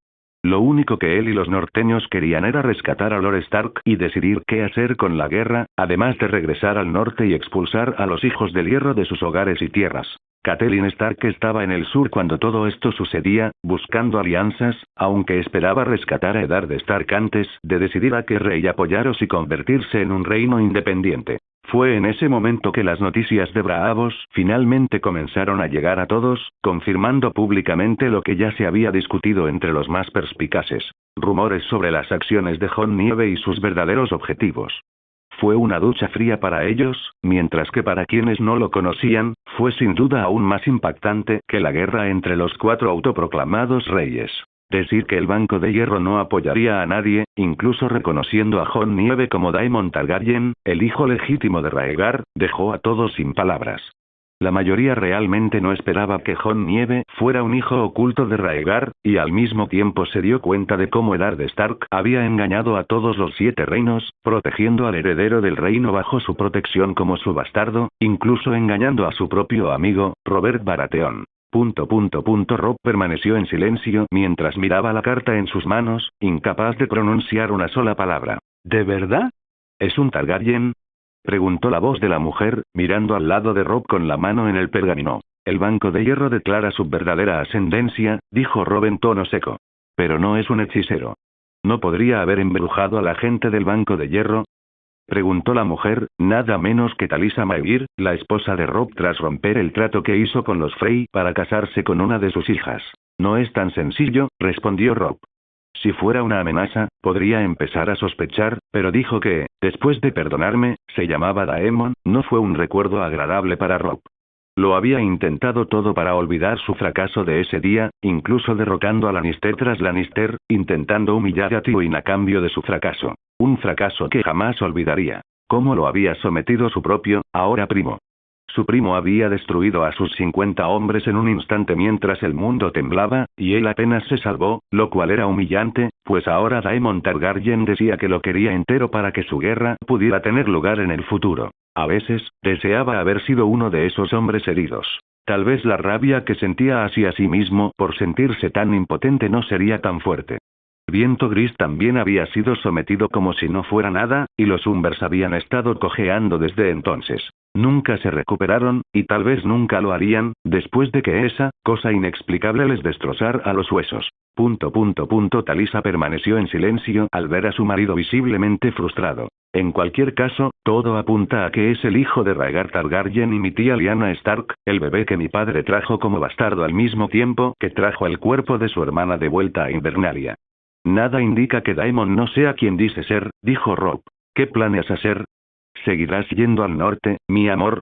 Lo único que él y los norteños querían era rescatar a Lord Stark y decidir qué hacer con la guerra, además de regresar al norte y expulsar a los hijos del hierro de sus hogares y tierras. Catelyn Stark estaba en el sur cuando todo esto sucedía, buscando alianzas, aunque esperaba rescatar a Eddard Stark antes de decidir a qué rey apoyar o si convertirse en un reino independiente. Fue en ese momento que las noticias de Braavos finalmente comenzaron a llegar a todos, confirmando públicamente lo que ya se había discutido entre los más perspicaces. Rumores sobre las acciones de Jon Nieve y sus verdaderos objetivos. Fue una ducha fría para ellos, mientras que para quienes no lo conocían, fue sin duda aún más impactante que la guerra entre los 4 autoproclamados reyes. Decir que el Banco de Hierro no apoyaría a nadie, incluso reconociendo a Jon Nieve como Daemon Targaryen, el hijo legítimo de Rhaegar, dejó a todos sin palabras. La mayoría realmente no esperaba que Jon Nieve fuera un hijo oculto de Rhaegar, y al mismo tiempo se dio cuenta de cómo Eddard Stark había engañado a todos los 7 reinos, protegiendo al heredero del reino bajo su protección como su bastardo, incluso engañando a su propio amigo, Robert Baratheon. Robb permaneció en silencio mientras miraba la carta en sus manos, incapaz de pronunciar una sola palabra. ¿De verdad? ¿Es un Targaryen? Preguntó la voz de la mujer, mirando al lado de Robb con la mano en el pergamino. El Banco de Hierro declara su verdadera ascendencia, dijo Robb en tono seco. Pero no es un hechicero. ¿No podría haber embrujado a la gente del Banco de Hierro? Preguntó la mujer, nada menos que Talisa Maegir, la esposa de Robb tras romper el trato que hizo con los Frey para casarse con una de sus hijas. No es tan sencillo, respondió Robb. Si fuera una amenaza, podría empezar a sospechar, pero dijo que, después de perdonarme, se llamaba Daemon, no fue un recuerdo agradable para Robb. Lo había intentado todo para olvidar su fracaso de ese día, incluso derrocando a Lannister tras Lannister, intentando humillar a Tywin a cambio de su fracaso. Un fracaso que jamás olvidaría. Cómo lo había sometido su propio, ahora primo. Su primo había destruido a sus 50 hombres en un instante mientras el mundo temblaba, y él apenas se salvó, lo cual era humillante, pues ahora Daemon Targaryen decía que lo quería entero para que su guerra pudiera tener lugar en el futuro. A veces, deseaba haber sido uno de esos hombres heridos. Tal vez la rabia que sentía hacia sí mismo por sentirse tan impotente no sería tan fuerte. El viento gris también había sido sometido como si no fuera nada, y los Umbers habían estado cojeando desde entonces. Nunca se recuperaron, y tal vez nunca lo harían, después de que esa cosa inexplicable les destrozara los huesos. Talisa permaneció en silencio al ver a su marido visiblemente frustrado. En cualquier caso, todo apunta a que es el hijo de Rhaegar Targaryen y mi tía Lyanna Stark, el bebé que mi padre trajo como bastardo al mismo tiempo que trajo el cuerpo de su hermana de vuelta a Invernalia. Nada indica que Daemon no sea quien dice ser, dijo Robb. ¿Qué planeas hacer? ¿Seguirás yendo al norte, mi amor?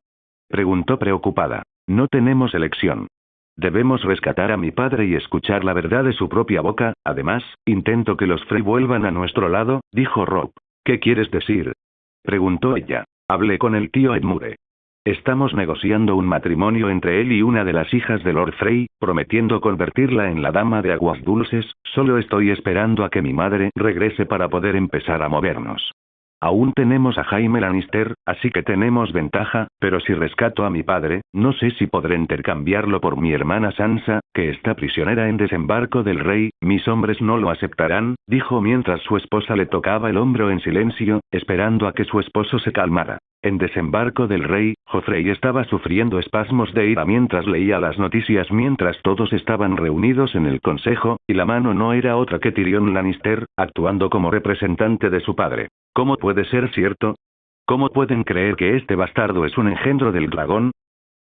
Preguntó preocupada. No tenemos elección. Debemos rescatar a mi padre y escuchar la verdad de su propia boca, además, intento que los Frey vuelvan a nuestro lado, dijo Robb. ¿Qué quieres decir? Preguntó ella. Hablé con el tío Edmure. Estamos negociando un matrimonio entre él y una de las hijas de Lord Frey, prometiendo convertirla en la dama de aguas dulces, solo estoy esperando a que mi madre regrese para poder empezar a movernos. Aún tenemos a Jaime Lannister, así que tenemos ventaja, pero si rescato a mi padre, no sé si podré intercambiarlo por mi hermana Sansa, que está prisionera en Desembarco del Rey, mis hombres no lo aceptarán, dijo mientras su esposa le tocaba el hombro en silencio, esperando a que su esposo se calmara. En Desembarco del Rey, Joffrey estaba sufriendo espasmos de ira mientras leía las noticias mientras todos estaban reunidos en el consejo, y la mano no era otra que Tyrion Lannister, actuando como representante de su padre. ¿Cómo puede ser cierto? ¿Cómo pueden creer que este bastardo es un engendro del dragón?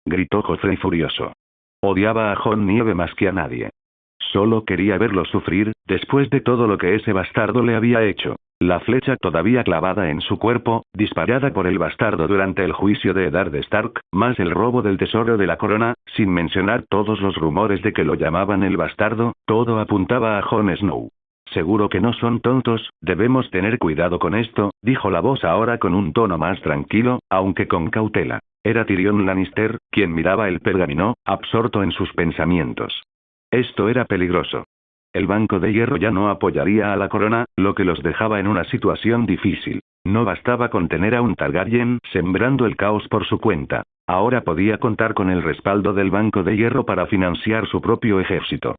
Gritó Joffrey furioso. Odiaba a Jon Nieve más que a nadie. Solo quería verlo sufrir, después de todo lo que ese bastardo le había hecho. La flecha todavía clavada en su cuerpo, disparada por el bastardo durante el juicio de Eddard Stark, más el robo del tesoro de la corona, sin mencionar todos los rumores de que lo llamaban el bastardo, todo apuntaba a Jon Snow. Seguro que no son tontos, debemos tener cuidado con esto, dijo la voz ahora con un tono más tranquilo, aunque con cautela. Era Tyrion Lannister, quien miraba el pergamino, absorto en sus pensamientos. Esto era peligroso. El Banco de Hierro ya no apoyaría a la corona, lo que los dejaba en una situación difícil. No bastaba con tener a un Targaryen sembrando el caos por su cuenta. Ahora podía contar con el respaldo del Banco de Hierro para financiar su propio ejército.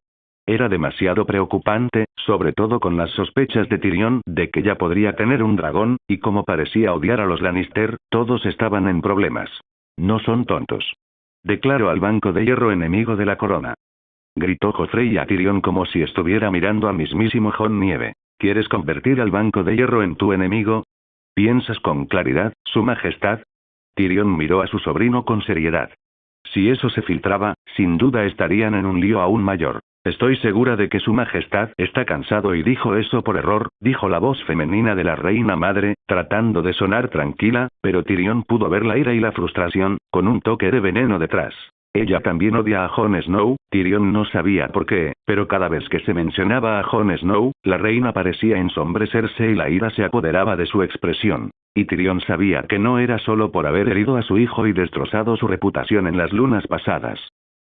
Era demasiado preocupante, sobre todo con las sospechas de Tyrion de que ya podría tener un dragón, y como parecía odiar a los Lannister, todos estaban en problemas. No son tontos. Declaro al Banco de Hierro enemigo de la corona. Gritó Joffrey a Tyrion como si estuviera mirando al mismísimo Jon Nieve. ¿Quieres convertir al Banco de Hierro en tu enemigo? ¿Piensas con claridad, Su Majestad? Tyrion miró a su sobrino con seriedad. Si eso se filtraba, sin duda estarían en un lío aún mayor. Estoy segura de que Su Majestad está cansado y dijo eso por error, dijo la voz femenina de la reina madre, tratando de sonar tranquila, pero Tyrion pudo ver la ira y la frustración, con un toque de veneno detrás. Ella también odia a Jon Snow. Tyrion no sabía por qué, pero cada vez que se mencionaba a Jon Snow, la reina parecía ensombrecerse y la ira se apoderaba de su expresión. Y Tyrion sabía que no era solo por haber herido a su hijo y destrozado su reputación en las lunas pasadas.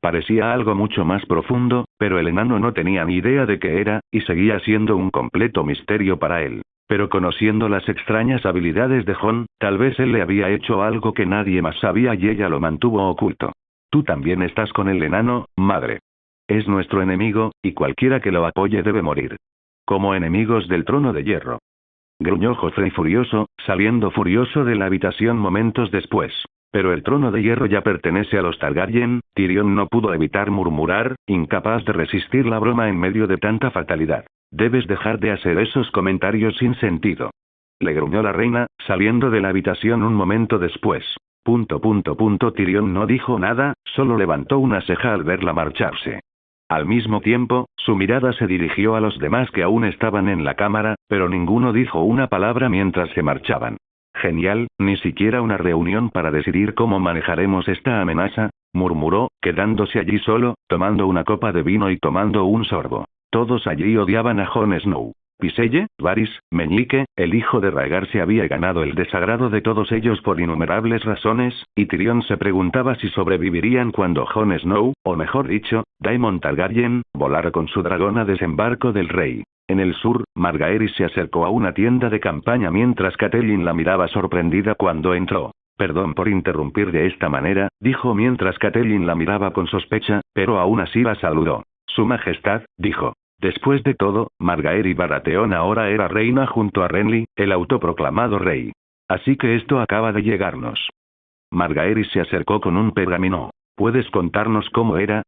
Parecía algo mucho más profundo, pero el enano no tenía ni idea de qué era, y seguía siendo un completo misterio para él. Pero conociendo las extrañas habilidades de Jon, tal vez él le había hecho algo que nadie más sabía y ella lo mantuvo oculto. Tú también estás con el enano, madre. Es nuestro enemigo, y cualquiera que lo apoye debe morir. Como enemigos del trono de hierro. Gruñó Joffrey furioso, saliendo furioso de la habitación momentos después. Pero el trono de hierro ya pertenece a los Targaryen. Tyrion no pudo evitar murmurar, incapaz de resistir la broma en medio de tanta fatalidad. Debes dejar de hacer esos comentarios sin sentido. Le gruñó la reina, saliendo de la habitación un momento después. Tyrion no dijo nada, solo levantó una ceja al verla marcharse. Al mismo tiempo, su mirada se dirigió a los demás que aún estaban en la cámara, pero ninguno dijo una palabra mientras se marchaban. Genial, ni siquiera una reunión para decidir cómo manejaremos esta amenaza, murmuró, quedándose allí solo, tomando una copa de vino y tomando un sorbo. Todos allí odiaban a Jon Snow. Viselle, Varys, Meñique, el hijo de Rhaegar se había ganado el desagrado de todos ellos por innumerables razones, y Tyrion se preguntaba si sobrevivirían cuando Jon Snow, o mejor dicho, Daemon Targaryen, volara con su dragón a desembarco del rey. En el sur, Margaery se acercó a una tienda de campaña mientras Catelyn la miraba sorprendida cuando entró. Perdón por interrumpir de esta manera, dijo mientras Catelyn la miraba con sospecha, pero aún así la saludó. Su Majestad, dijo. Después de todo, Margaery Baratheon ahora era reina junto a Renly, el autoproclamado rey. Así que esto acaba de llegarnos. Margaery se acercó con un pergamino. ¿Puedes contarnos cómo era?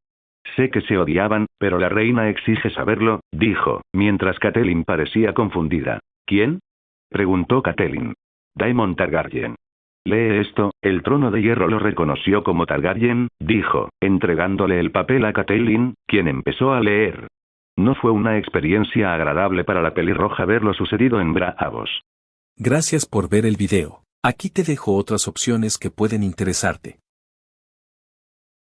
Sé que se odiaban, pero la reina exige saberlo, dijo, mientras Catelyn parecía confundida. ¿Quién? Preguntó Catelyn. Daemon Targaryen. Lee esto, el trono de hierro lo reconoció como Targaryen, dijo, entregándole el papel a Catelyn, quien empezó a leer. No fue una experiencia agradable para la pelirroja ver lo sucedido en Braavos. Gracias por ver el video. Aquí te dejo otras opciones que pueden interesarte.